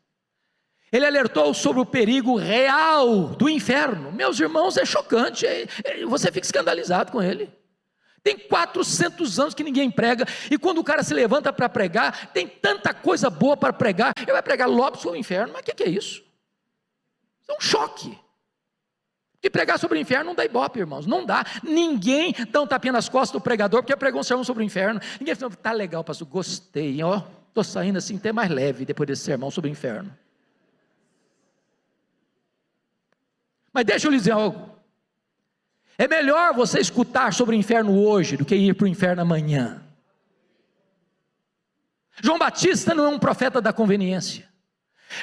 ele alertou sobre o perigo real do inferno. Meus irmãos, é chocante, você fica escandalizado com ele. Tem 400 anos que ninguém prega, e quando o cara se levanta para pregar, tem tanta coisa boa para pregar, ele vai pregar logo sobre o inferno. Mas o que é isso? Isso é um choque. E pregar sobre o inferno não dá ibope, irmãos, não dá. Ninguém dá um tapinha nas costas do pregador, porque pregou um sermão sobre o inferno. Ninguém fala: tá legal, pastor, gostei, ó, estou saindo assim até mais leve depois desse sermão sobre o inferno. Mas deixa eu lhe dizer algo, é melhor você escutar sobre o inferno hoje, do que ir para o inferno amanhã. João Batista não é um profeta da conveniência,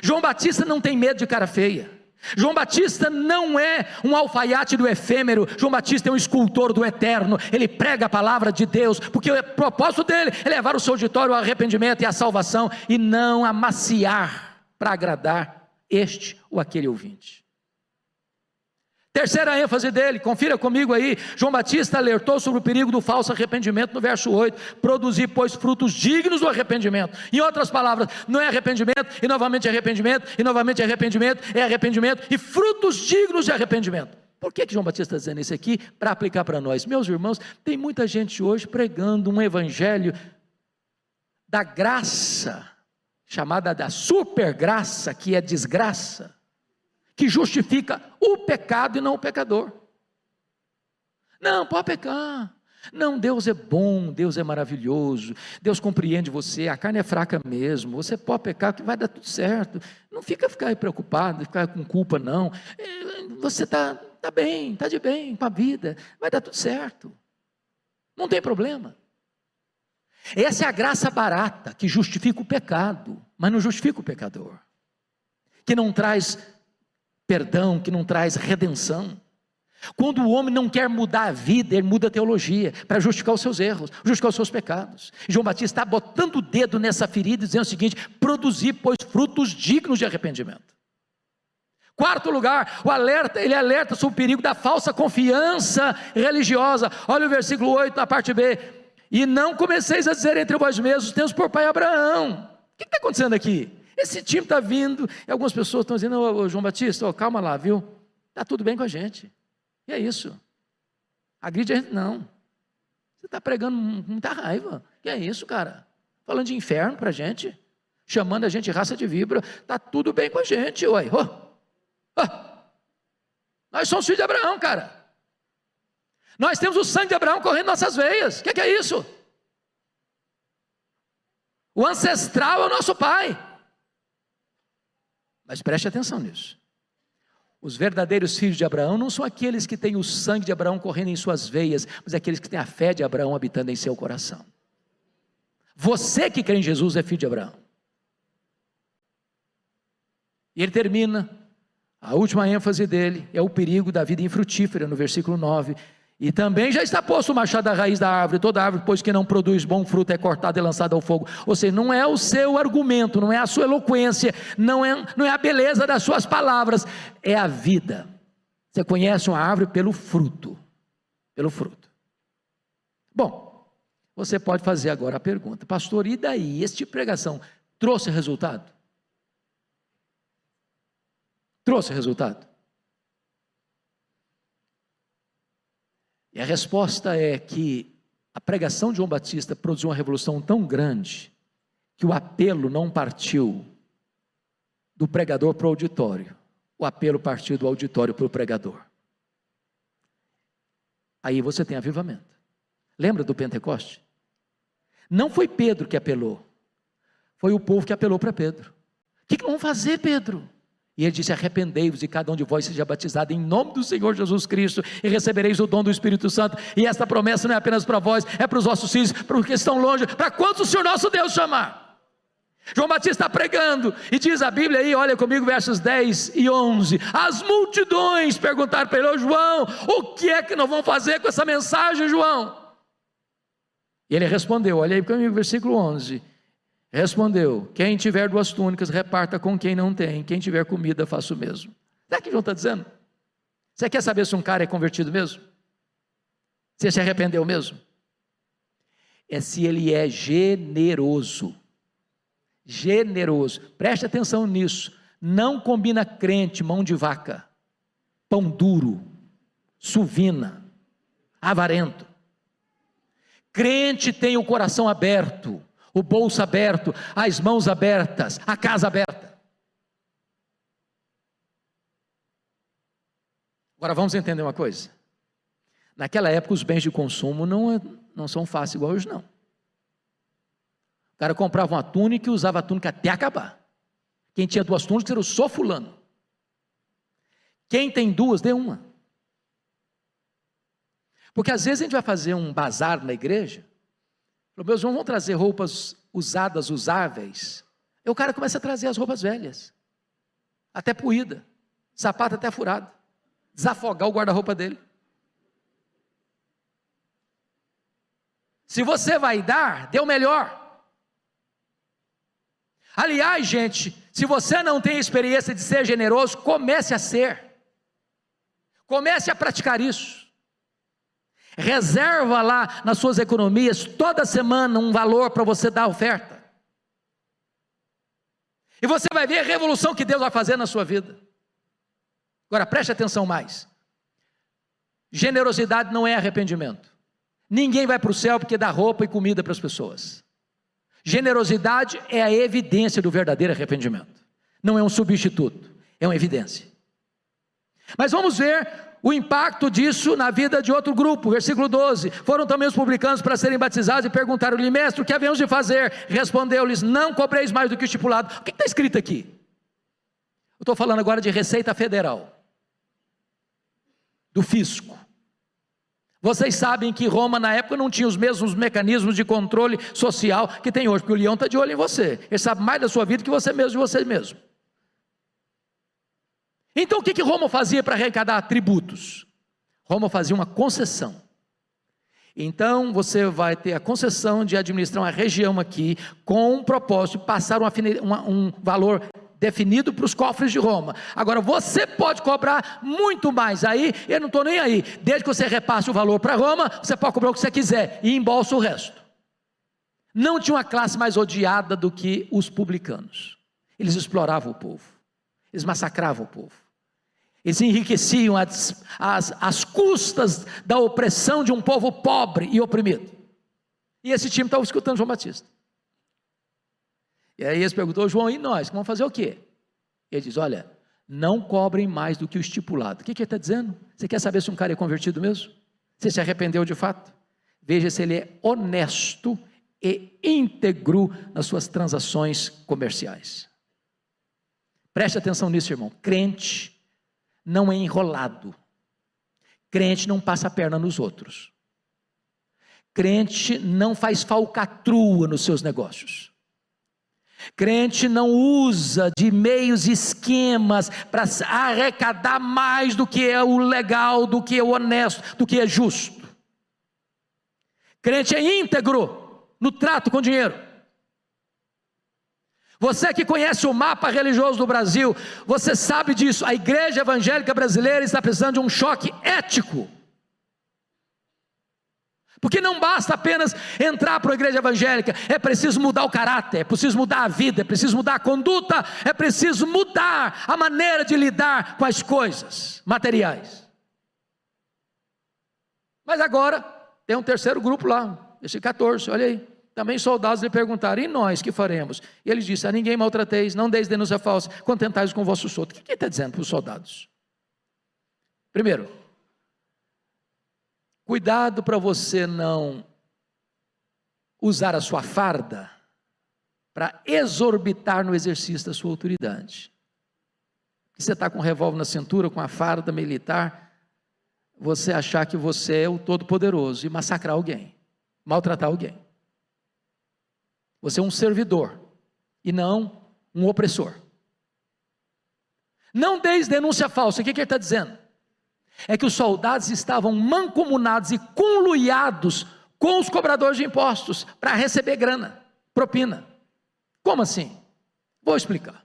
João Batista não tem medo de cara feia, João Batista não é um alfaiate do efêmero, João Batista é um escultor do eterno. Ele prega a palavra de Deus, porque o propósito dele é levar o seu auditório ao arrependimento e à salvação, e não amaciar para agradar este ou aquele ouvinte. Terceira ênfase dele, confira comigo aí, João Batista alertou sobre o perigo do falso arrependimento no verso 8, produzir pois frutos dignos do arrependimento. Em outras palavras, não é arrependimento, e novamente arrependimento, e novamente arrependimento, é arrependimento, e frutos dignos de arrependimento. Por que João Batista está dizendo isso aqui? Para aplicar para nós. Meus irmãos, tem muita gente hoje pregando um evangelho da graça, chamada da supergraça, que é desgraça, que justifica o pecado e não o pecador. Não, pode pecar. Não, Deus é bom, Deus é maravilhoso, Deus compreende você, a carne é fraca mesmo, você pode pecar que vai dar tudo certo. Não fica preocupado, ficar com culpa não. Você está bem, está de bem com a vida, vai dar tudo certo. Não tem problema. Essa é a graça barata que justifica o pecado, mas não justifica o pecador, que não traz perdão, que não traz redenção. Quando o homem não quer mudar a vida, ele muda a teologia, para justificar os seus erros, justificar os seus pecados. E João Batista está botando o dedo nessa ferida, dizendo o seguinte: produzir, pois, frutos dignos de arrependimento. Quarto lugar, ele alerta sobre o perigo da falsa confiança religiosa. Olha o versículo 8, na parte B: e não comeceis a dizer entre vós mesmos, temos por pai Abraão. O que está acontecendo aqui? Esse time está vindo, e algumas pessoas estão dizendo: ô João Batista, calma lá, viu? Está tudo bem com a gente. E é isso. Agride a gente não. Você está pregando muita raiva. Que é isso, cara? falando de inferno para a gente, chamando a gente de raça de víbora. Está tudo bem com a gente, ué. Nós somos filhos de Abraão, cara. Nós temos o sangue de Abraão correndo em nossas veias. O que é isso? O ancestral é o nosso pai. Mas preste atenção nisso. Os verdadeiros filhos de Abraão não são aqueles que têm o sangue de Abraão correndo em suas veias, mas aqueles que têm a fé de Abraão habitando em seu coração. Você que crê em Jesus é filho de Abraão. E ele termina, a última ênfase dele é o perigo da vida infrutífera, no versículo 9. E também já está posto o machado à raiz da árvore, toda árvore, pois que não produz bom fruto, é cortada e lançada ao fogo. Ou seja, não é o seu argumento, não é a sua eloquência, não é a beleza das suas palavras, é a vida. Você conhece uma árvore pelo fruto, Bom, você pode fazer agora a pergunta: pastor, e daí, este tipo de pregação trouxe resultado? Trouxe resultado? E a resposta é que a pregação de João Batista produziu uma revolução tão grande, que o apelo não partiu do pregador para o auditório, o apelo partiu do auditório para o pregador. Aí você tem avivamento. Lembra do Pentecoste? Não foi Pedro que apelou, foi o povo que apelou para Pedro. O que vamos fazer, Pedro? E ele disse: arrependei-vos e cada um de vós seja batizado em nome do Senhor Jesus Cristo e recebereis o dom do Espírito Santo. E esta promessa não é apenas para vós, é para os vossos filhos, para os que estão longe, para quantos o Senhor nosso Deus chamar. João Batista está pregando e diz a Bíblia aí, olha comigo, versos 10 e 11, as multidões perguntaram para ele: ô João, o que é que nós vamos fazer com essa mensagem, João? E ele respondeu, olha aí comigo, versículo 11, respondeu: quem tiver 2 túnicas, reparta com quem não tem, quem tiver comida, faça o mesmo. Sabe o que João está dizendo? Você quer saber se um cara é convertido mesmo? Se ele se arrependeu mesmo? É se ele é generoso. Generoso, preste atenção nisso. Não combina crente, mão de vaca, pão duro, suvina, avarento. Crente tem o coração aberto, o bolso aberto, as mãos abertas, a casa aberta. Agora vamos entender uma coisa. Naquela época os bens de consumo não são fáceis igual hoje não. O cara comprava uma túnica e usava a túnica até acabar. Quem tinha 2 túnicas era o só fulano. Quem tem 2, dê uma. Porque às vezes a gente vai fazer um bazar na igreja, meus irmãos vão trazer roupas usadas, usáveis, e o cara começa a trazer as roupas velhas, até poída, sapato até furado, desafogar o guarda-roupa dele. Se você vai dar, dê o melhor. Aliás, gente, se você não tem experiência de ser generoso, comece a ser, comece a praticar isso. Reserva lá nas suas economias, toda semana um valor para você dar oferta, e você vai ver a revolução que Deus vai fazer na sua vida. Agora preste atenção mais, generosidade não é arrependimento. Ninguém vai para o céu porque dá roupa e comida para as pessoas. Generosidade é a evidência do verdadeiro arrependimento, não é um substituto, é uma evidência. Mas vamos ver o impacto disso na vida de outro grupo, versículo 12, foram também os publicanos para serem batizados e perguntaram-lhe: mestre, o que havemos de fazer? Respondeu-lhes: não cobreis mais do que o estipulado. O que está escrito aqui? Eu estou falando agora de Receita Federal, do fisco. Vocês sabem que Roma na época não tinha os mesmos mecanismos de controle social que tem hoje, porque o leão está de olho em você, ele sabe mais da sua vida que você mesmo de você mesmo. Então o que Roma fazia para arrecadar tributos? Roma fazia uma concessão. Então você vai ter a concessão de administrar uma região aqui, com um propósito de passar um valor definido para os cofres de Roma. Agora você pode cobrar muito mais aí, eu não estou nem aí, desde que você repasse o valor para Roma, você pode cobrar o que você quiser e embolsa o resto. Não tinha uma classe mais odiada do que os publicanos. Eles exploravam o povo, eles massacravam o povo, eles enriqueciam às custas da opressão de um povo pobre e oprimido. E esse time estava escutando João Batista. E aí eles perguntou: João, e nós? Vamos fazer o quê? Ele diz: olha, não cobrem mais do que o estipulado. O que ele está dizendo? Você quer saber se um cara é convertido mesmo? Se se arrependeu de fato? Veja se ele é honesto e íntegro nas suas transações comerciais. Preste atenção nisso, irmão. Crente não é enrolado. Crente não passa a perna nos outros. Crente não faz falcatrua nos seus negócios. Crente não usa de meios e esquemas para arrecadar mais do que é o legal, do que é o honesto, do que é justo. Crente é íntegro no trato com o dinheiro. Você que conhece o mapa religioso do Brasil, você sabe disso. A igreja evangélica brasileira está precisando de um choque ético. Porque não basta apenas entrar para a igreja evangélica, é preciso mudar o caráter, é preciso mudar a vida, é preciso mudar a conduta, é preciso mudar a maneira de lidar com as coisas materiais. Mas agora tem um terceiro grupo lá, esse 14, olha aí. Também soldados lhe perguntaram: e nós que faremos? E ele disse: a ninguém maltrateis, não deis denúncia falsa, contentai-vos com o vosso soldo. O que ele está dizendo para os soldados? Primeiro, cuidado para você não usar a sua farda para exorbitar no exercício da sua autoridade. Você está com um revólver na cintura, com a farda militar, você achar que você é o Todo-Poderoso e massacrar alguém, maltratar alguém. Você é um servidor e não um opressor. Não deis denúncia falsa. O que ele está dizendo? É que os soldados estavam mancomunados e conluiados com os cobradores de impostos para receber grana, propina. Como assim? Vou explicar.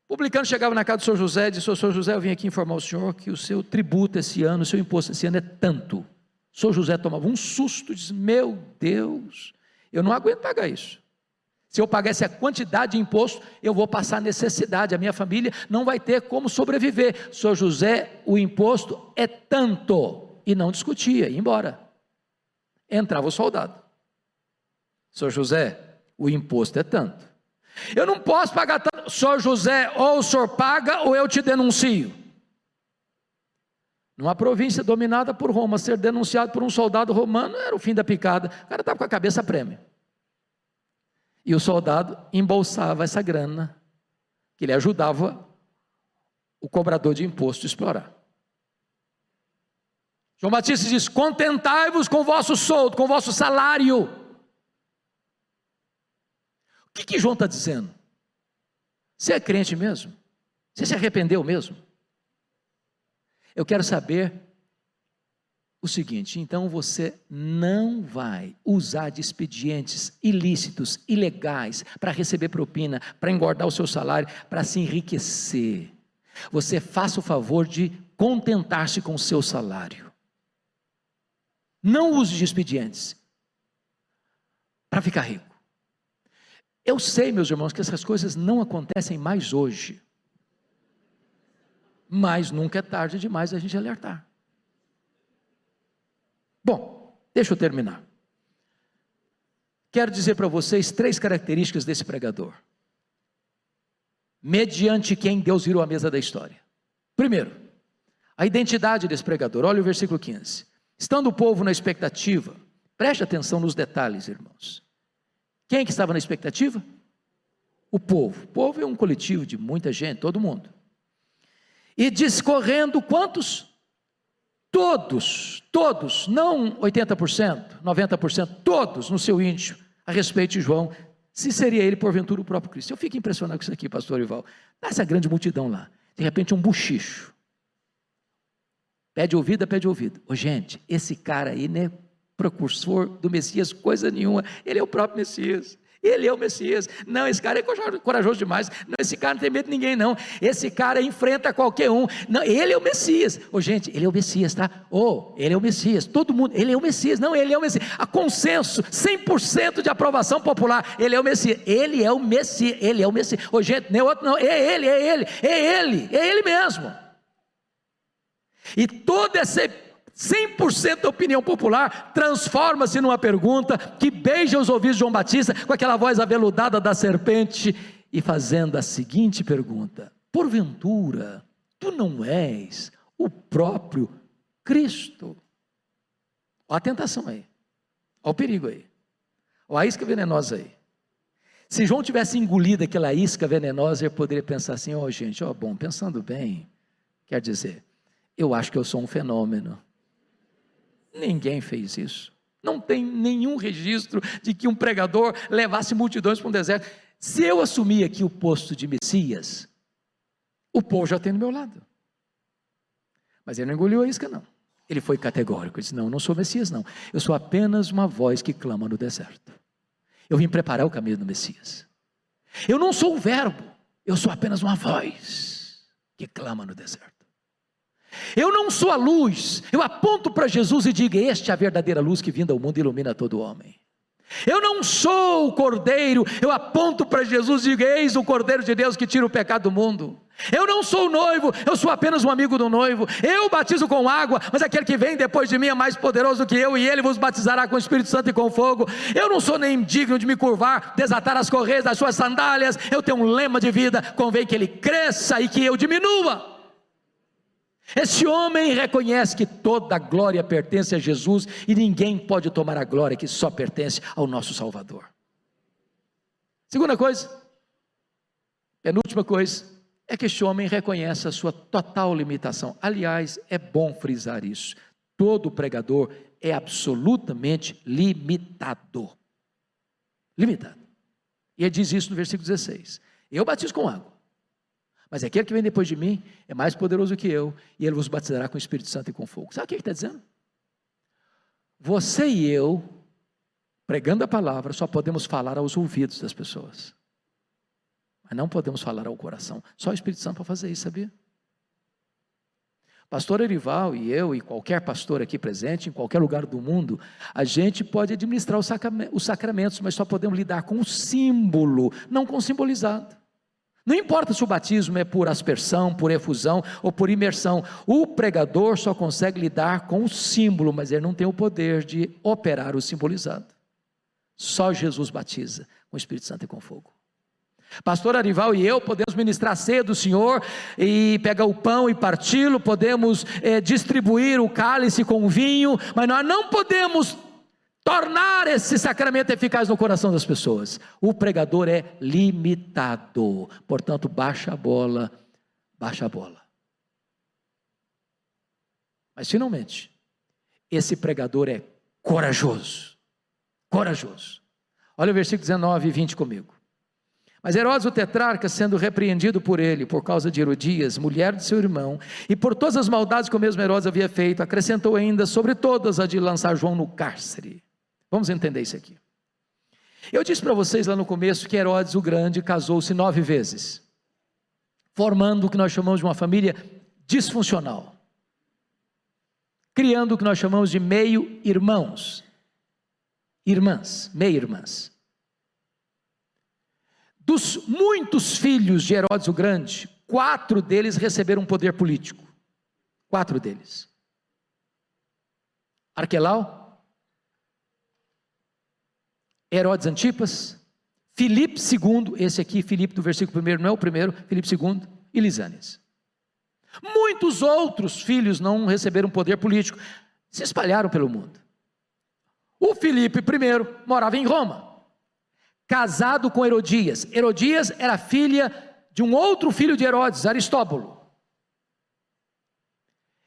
O publicano chegava na casa do senhor José e disse: senhor José, eu vim aqui informar o senhor que o seu tributo esse ano, o seu imposto esse ano é tanto. O senhor José tomava um susto e disse: meu Deus, eu não aguento pagar isso. Se eu pagar essa quantidade de imposto, eu vou passar necessidade, a minha família não vai ter como sobreviver. Senhor José, o imposto é tanto. E não discutia, ia embora. Entrava o soldado: senhor José, o imposto é tanto. Eu não posso pagar tanto. Senhor José, ou o senhor paga ou eu te denuncio. Numa província dominada por Roma, ser denunciado por um soldado romano era o fim da picada. O cara estava com a cabeça a prêmio. E o soldado embolsava essa grana, que ele ajudava o cobrador de imposto a explorar. João Batista diz: contentai-vos com o vosso soldo, com o vosso salário. O que João está dizendo? Você é crente mesmo? Você se arrependeu mesmo? Eu quero saber o seguinte: então você não vai usar de expedientes ilícitos, ilegais, para receber propina, para engordar o seu salário, para se enriquecer. Você faça o favor de contentar-se com o seu salário. Não use de expedientes para ficar rico. Eu sei, meus irmãos, que essas coisas não acontecem mais hoje, mas nunca é tarde demais a gente alertar. Bom, deixa eu terminar. Quero dizer para vocês 3 características desse pregador, mediante quem Deus virou a mesa da história. Primeiro, a identidade desse pregador. Olha o versículo 15. Estando o povo na expectativa, preste atenção nos detalhes, irmãos. Quem é que estava na expectativa? O povo. O povo é um coletivo de muita gente, todo mundo. E discorrendo quantos? Todos, não 80%, 90%, todos no seu íntimo, a respeito de João, se seria ele porventura o próprio Cristo. Eu fico impressionado com isso aqui, pastor Ival. Essa grande multidão lá, de repente um buchicho. Pede ouvido. Ô, gente, esse cara aí não é precursor do Messias, coisa nenhuma. Ele é o próprio Messias. Ele é o Messias. Não, esse cara é corajoso demais. Não, esse cara não tem medo de ninguém, não. Esse cara enfrenta qualquer um. Não, ele é o Messias. Ô, gente, ele é o Messias, tá? Ele é o Messias. Todo mundo, ele é o Messias. Não, ele é o Messias. A consenso, 100% de aprovação popular. Ele é o Messias. Ele é o Messias. Ele é o Messias. Ô, gente, não é outro, não. É ele mesmo. E toda essa 100% da opinião popular transforma-se numa pergunta que beija os ouvidos de João Batista com aquela voz aveludada da serpente e fazendo a seguinte pergunta: porventura, tu não és o próprio Cristo? Olha a tentação aí, olha o perigo aí, olha a isca venenosa aí. Se João tivesse engolido aquela isca venenosa, ele poderia pensar assim: gente, bom, pensando bem, quer dizer, eu acho que eu sou um fenômeno. Ninguém fez isso. Não tem nenhum registro de que um pregador levasse multidões para um deserto. Se eu assumir aqui o posto de Messias, o povo já tem do meu lado. Mas ele não engoliu a isca, não. Ele foi categórico, ele disse: não, eu não sou Messias, não. Eu sou apenas uma voz que clama no deserto. Eu vim preparar o caminho do Messias. Eu não sou o verbo, eu sou apenas uma voz que clama no deserto. Eu não sou a luz, eu aponto para Jesus e digo: este é a verdadeira luz que vinda ao mundo e ilumina todo homem. Eu não sou o cordeiro, eu aponto para Jesus e digo: eis o cordeiro de Deus que tira o pecado do mundo. Eu não sou o noivo, eu sou apenas um amigo do noivo. Eu batizo com água, mas aquele que vem depois de mim é mais poderoso que eu, e ele vos batizará com o Espírito Santo e com fogo. Eu não sou nem digno de me curvar, desatar as correias das suas sandálias. Eu tenho um lema de vida: convém que ele cresça e que eu diminua. Esse homem reconhece que toda a glória pertence a Jesus e ninguém pode tomar a glória que só pertence ao nosso Salvador. Segunda coisa, penúltima coisa, é que este homem reconhece a sua total limitação. Aliás, é bom frisar isso: todo pregador é absolutamente limitado. Limitado. E ele diz isso no versículo 16: eu batizo com água, mas aquele que vem depois de mim é mais poderoso que eu, e ele vos batizará com o Espírito Santo e com fogo. Sabe o que ele está dizendo? Você e eu, pregando a palavra, só podemos falar aos ouvidos das pessoas, mas não podemos falar ao coração. Só o Espírito Santo para fazer isso, sabia? Pastor Erival e eu, e qualquer pastor aqui presente, em qualquer lugar do mundo, a gente pode administrar os sacramentos, mas só podemos lidar com o símbolo, não com o simbolizado. Não importa se o batismo é por aspersão, por efusão ou por imersão, o pregador só consegue lidar com o símbolo, mas ele não tem o poder de operar o simbolizado. Só Jesus batiza com o Espírito Santo e com fogo. Pastor Arival e eu podemos ministrar a ceia do Senhor e pegar o pão e parti-lo, podemos distribuir o cálice com o vinho, mas nós não podemos tornar esse sacramento eficaz no coração das pessoas. O pregador é limitado, portanto, baixa a bola, baixa a bola. Mas finalmente, esse pregador é corajoso, corajoso. Olha o versículo 19 e 20 comigo. Mas Herodes o tetrarca, sendo repreendido por ele, por causa de Herodias, mulher de seu irmão, e por todas as maldades que o mesmo Herodes havia feito, acrescentou ainda sobre todas a de lançar João no cárcere. Vamos entender isso aqui. Eu disse para vocês lá no começo que Herodes o Grande casou-se 9 vezes, formando o que nós chamamos de uma família disfuncional, criando o que nós chamamos de meio-irmãos, meia-irmãs. Dos muitos filhos de Herodes o Grande, 4 deles receberam poder político. 4 deles. Arquelau, Herodes Antipas, Filipe II, esse aqui, Filipe do versículo 1, não é o primeiro, Filipe II, e Lisânias. Muitos outros filhos não receberam poder político, se espalharam pelo mundo. O Filipe I morava em Roma, casado com Herodias. Herodias era filha de um outro filho de Herodes, Aristóbulo.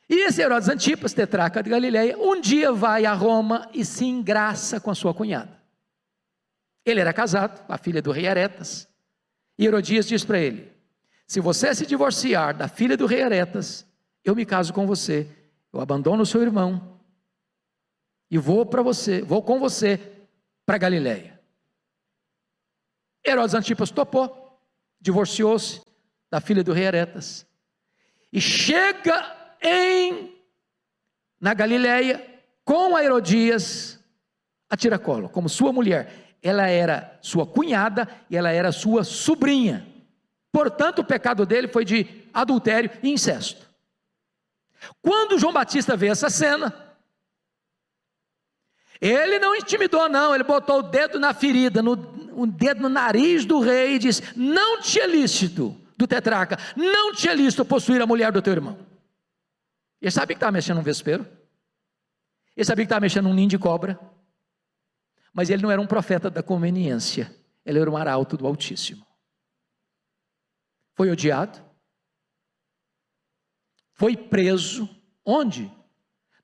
E esse Herodes Antipas, tetrarca de Galileia, um dia vai a Roma e se engraça com a sua cunhada. Ele era casado com a filha do rei Aretas, e Herodias diz para ele: se você se divorciar da filha do rei Aretas, eu me caso com você, eu abandono o seu irmão, e vou com você para Galileia. Herodes Antipas topou, divorciou-se da filha do rei Aretas, e chega na Galileia com a Herodias a tiracolo, como sua mulher. Ela era sua cunhada e ela era sua sobrinha, portanto o pecado dele foi de adultério e incesto. Quando João Batista vê essa cena, ele não intimidou não, ele botou o dedo na ferida, o dedo no nariz do rei e disse: não te é lícito, do tetrarca, não te é lícito possuir a mulher do teu irmão. Ele sabia que estava mexendo num vespeiro, ele sabia que estava mexendo num ninho de cobra, mas ele não era um profeta da conveniência, ele era um arauto do Altíssimo. Foi odiado, foi preso, onde?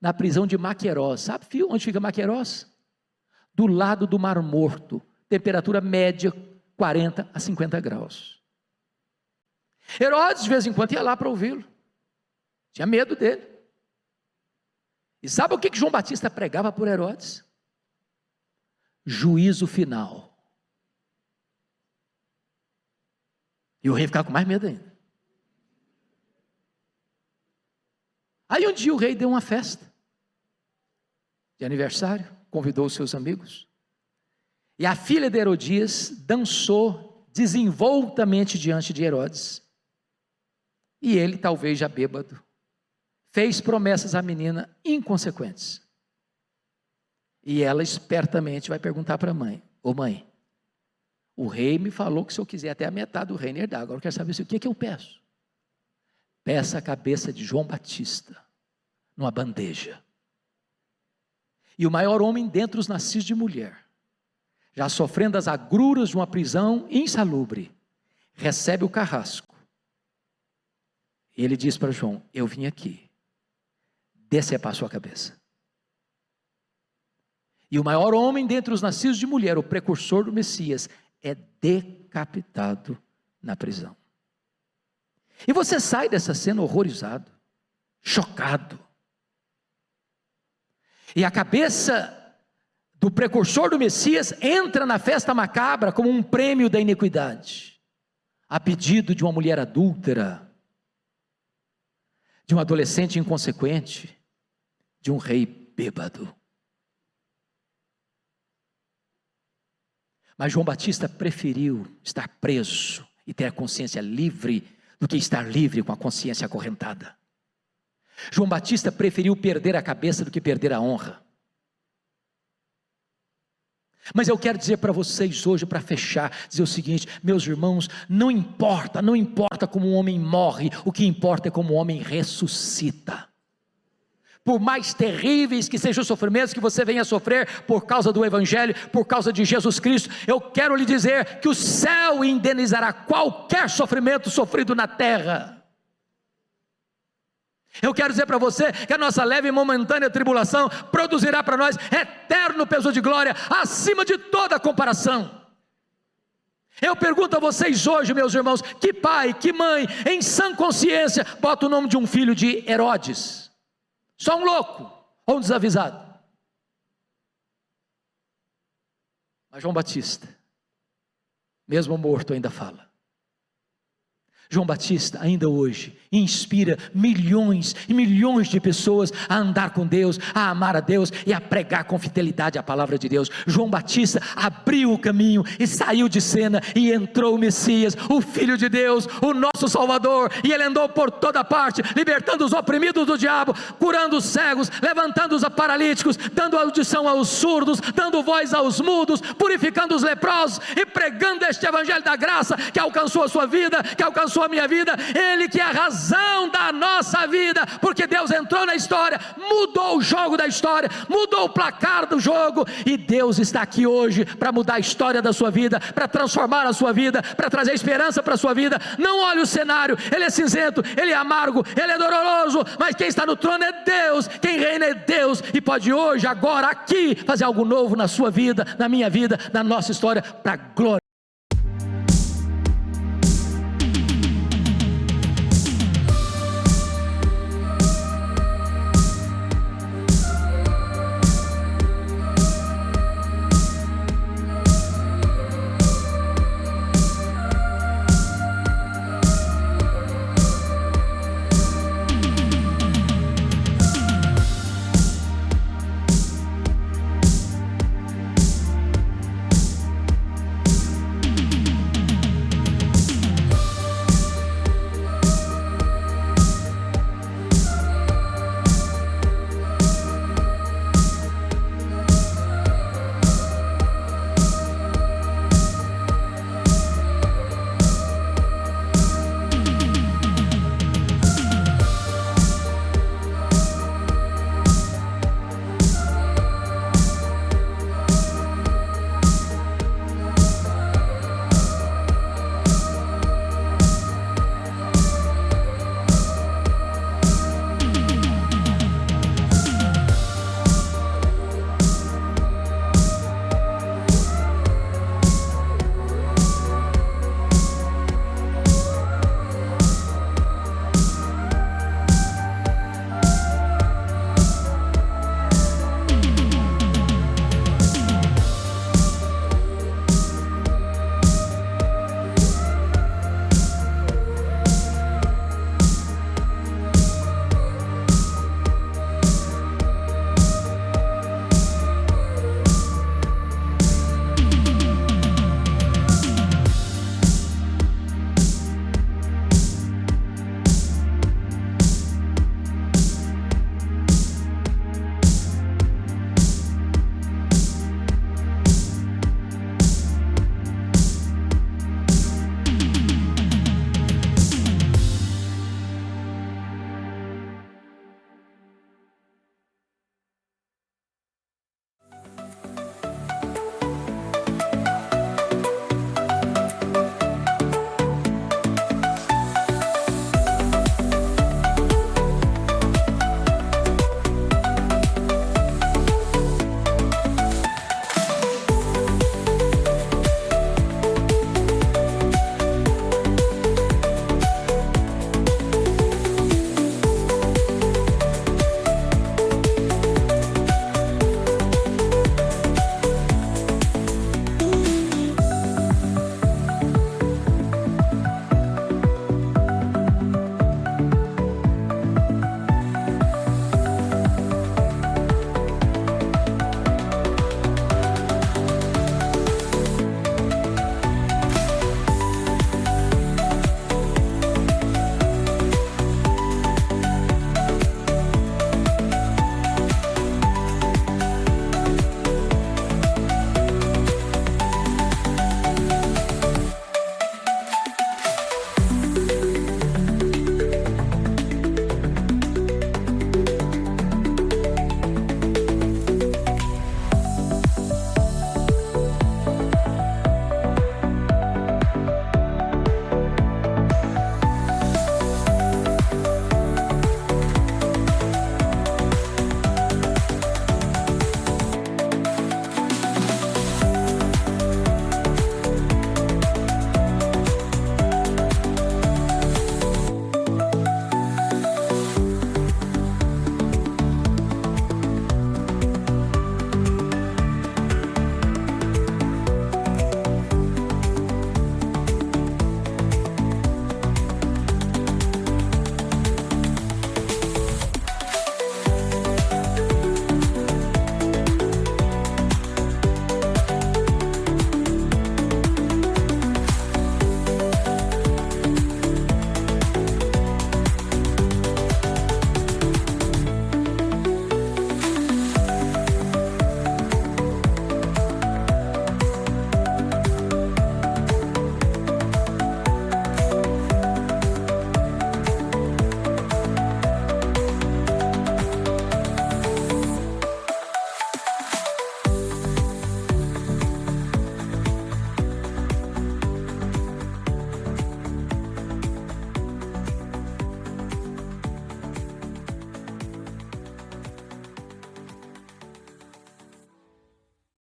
Na prisão de Maquerós. Sabe onde fica Maquerós? Do lado do Mar Morto, temperatura média 40 a 50 graus. Herodes de vez em quando ia lá para ouvi-lo, tinha medo dele. E sabe o que João Batista pregava por Herodes? Juízo final. E o rei ficava com mais medo ainda. Aí um dia o rei deu uma festa de aniversário, convidou os seus amigos, e a filha de Herodias dançou desenvoltamente diante de Herodes, e ele, talvez já bêbado, fez promessas à menina inconsequentes, e ela espertamente vai perguntar para a mãe: ô mãe, o rei me falou que se eu quiser até a metade do reino herdar, agora eu quero saber o que eu peço. Peça a cabeça de João Batista numa bandeja. E o maior homem dentre os nascidos de mulher, já sofrendo as agruras de uma prisão insalubre, recebe o carrasco. E ele diz para João: eu vim aqui decepar a sua cabeça. E o maior homem dentre os nascidos de mulher, o precursor do Messias, é decapitado na prisão. E você sai dessa cena horrorizado, chocado. E a cabeça do precursor do Messias entra na festa macabra como um prêmio da iniquidade, a pedido de uma mulher adúltera, de um adolescente inconsequente, de um rei bêbado. Mas João Batista preferiu estar preso e ter a consciência livre do que estar livre com a consciência acorrentada. João Batista preferiu perder a cabeça do que perder a honra. Mas eu quero dizer para vocês hoje, para fechar, dizer o seguinte: meus irmãos, não importa como um homem morre, o que importa é como um homem ressuscita. Por mais terríveis que sejam os sofrimentos que você venha a sofrer por causa do Evangelho, por causa de Jesus Cristo, eu quero lhe dizer que o céu indenizará qualquer sofrimento sofrido na terra. Eu quero dizer para você que a nossa leve e momentânea tribulação produzirá para nós eterno peso de glória, acima de toda comparação. Eu pergunto a vocês hoje, meus irmãos, que pai, que mãe, em sã consciência, bota o nome de um filho de Herodes? Só um louco ou um desavisado? Mas João Batista, mesmo morto, ainda fala. João Batista, ainda hoje, inspira milhões e milhões de pessoas a andar com Deus, a amar a Deus e a pregar com fidelidade a palavra de Deus. João Batista abriu o caminho e saiu de cena, e entrou o Messias, o Filho de Deus, o nosso Salvador, e ele andou por toda parte, libertando os oprimidos do diabo, curando os cegos, levantando os paralíticos, dando audição aos surdos, dando voz aos mudos, purificando os leprosos e pregando este evangelho da graça que alcançou a sua vida, que alcançou a minha vida. Ele que é a razão da nossa vida, porque Deus entrou na história, mudou o jogo da história, mudou o placar do jogo, e Deus está aqui hoje para mudar a história da sua vida, para transformar a sua vida, para trazer esperança para a sua vida. Não olhe o cenário, ele é cinzento, ele é amargo, ele é doloroso, mas quem está no trono é Deus, quem reina é Deus, e pode hoje, agora, aqui, fazer algo novo na sua vida, na minha vida, na nossa história, para a glória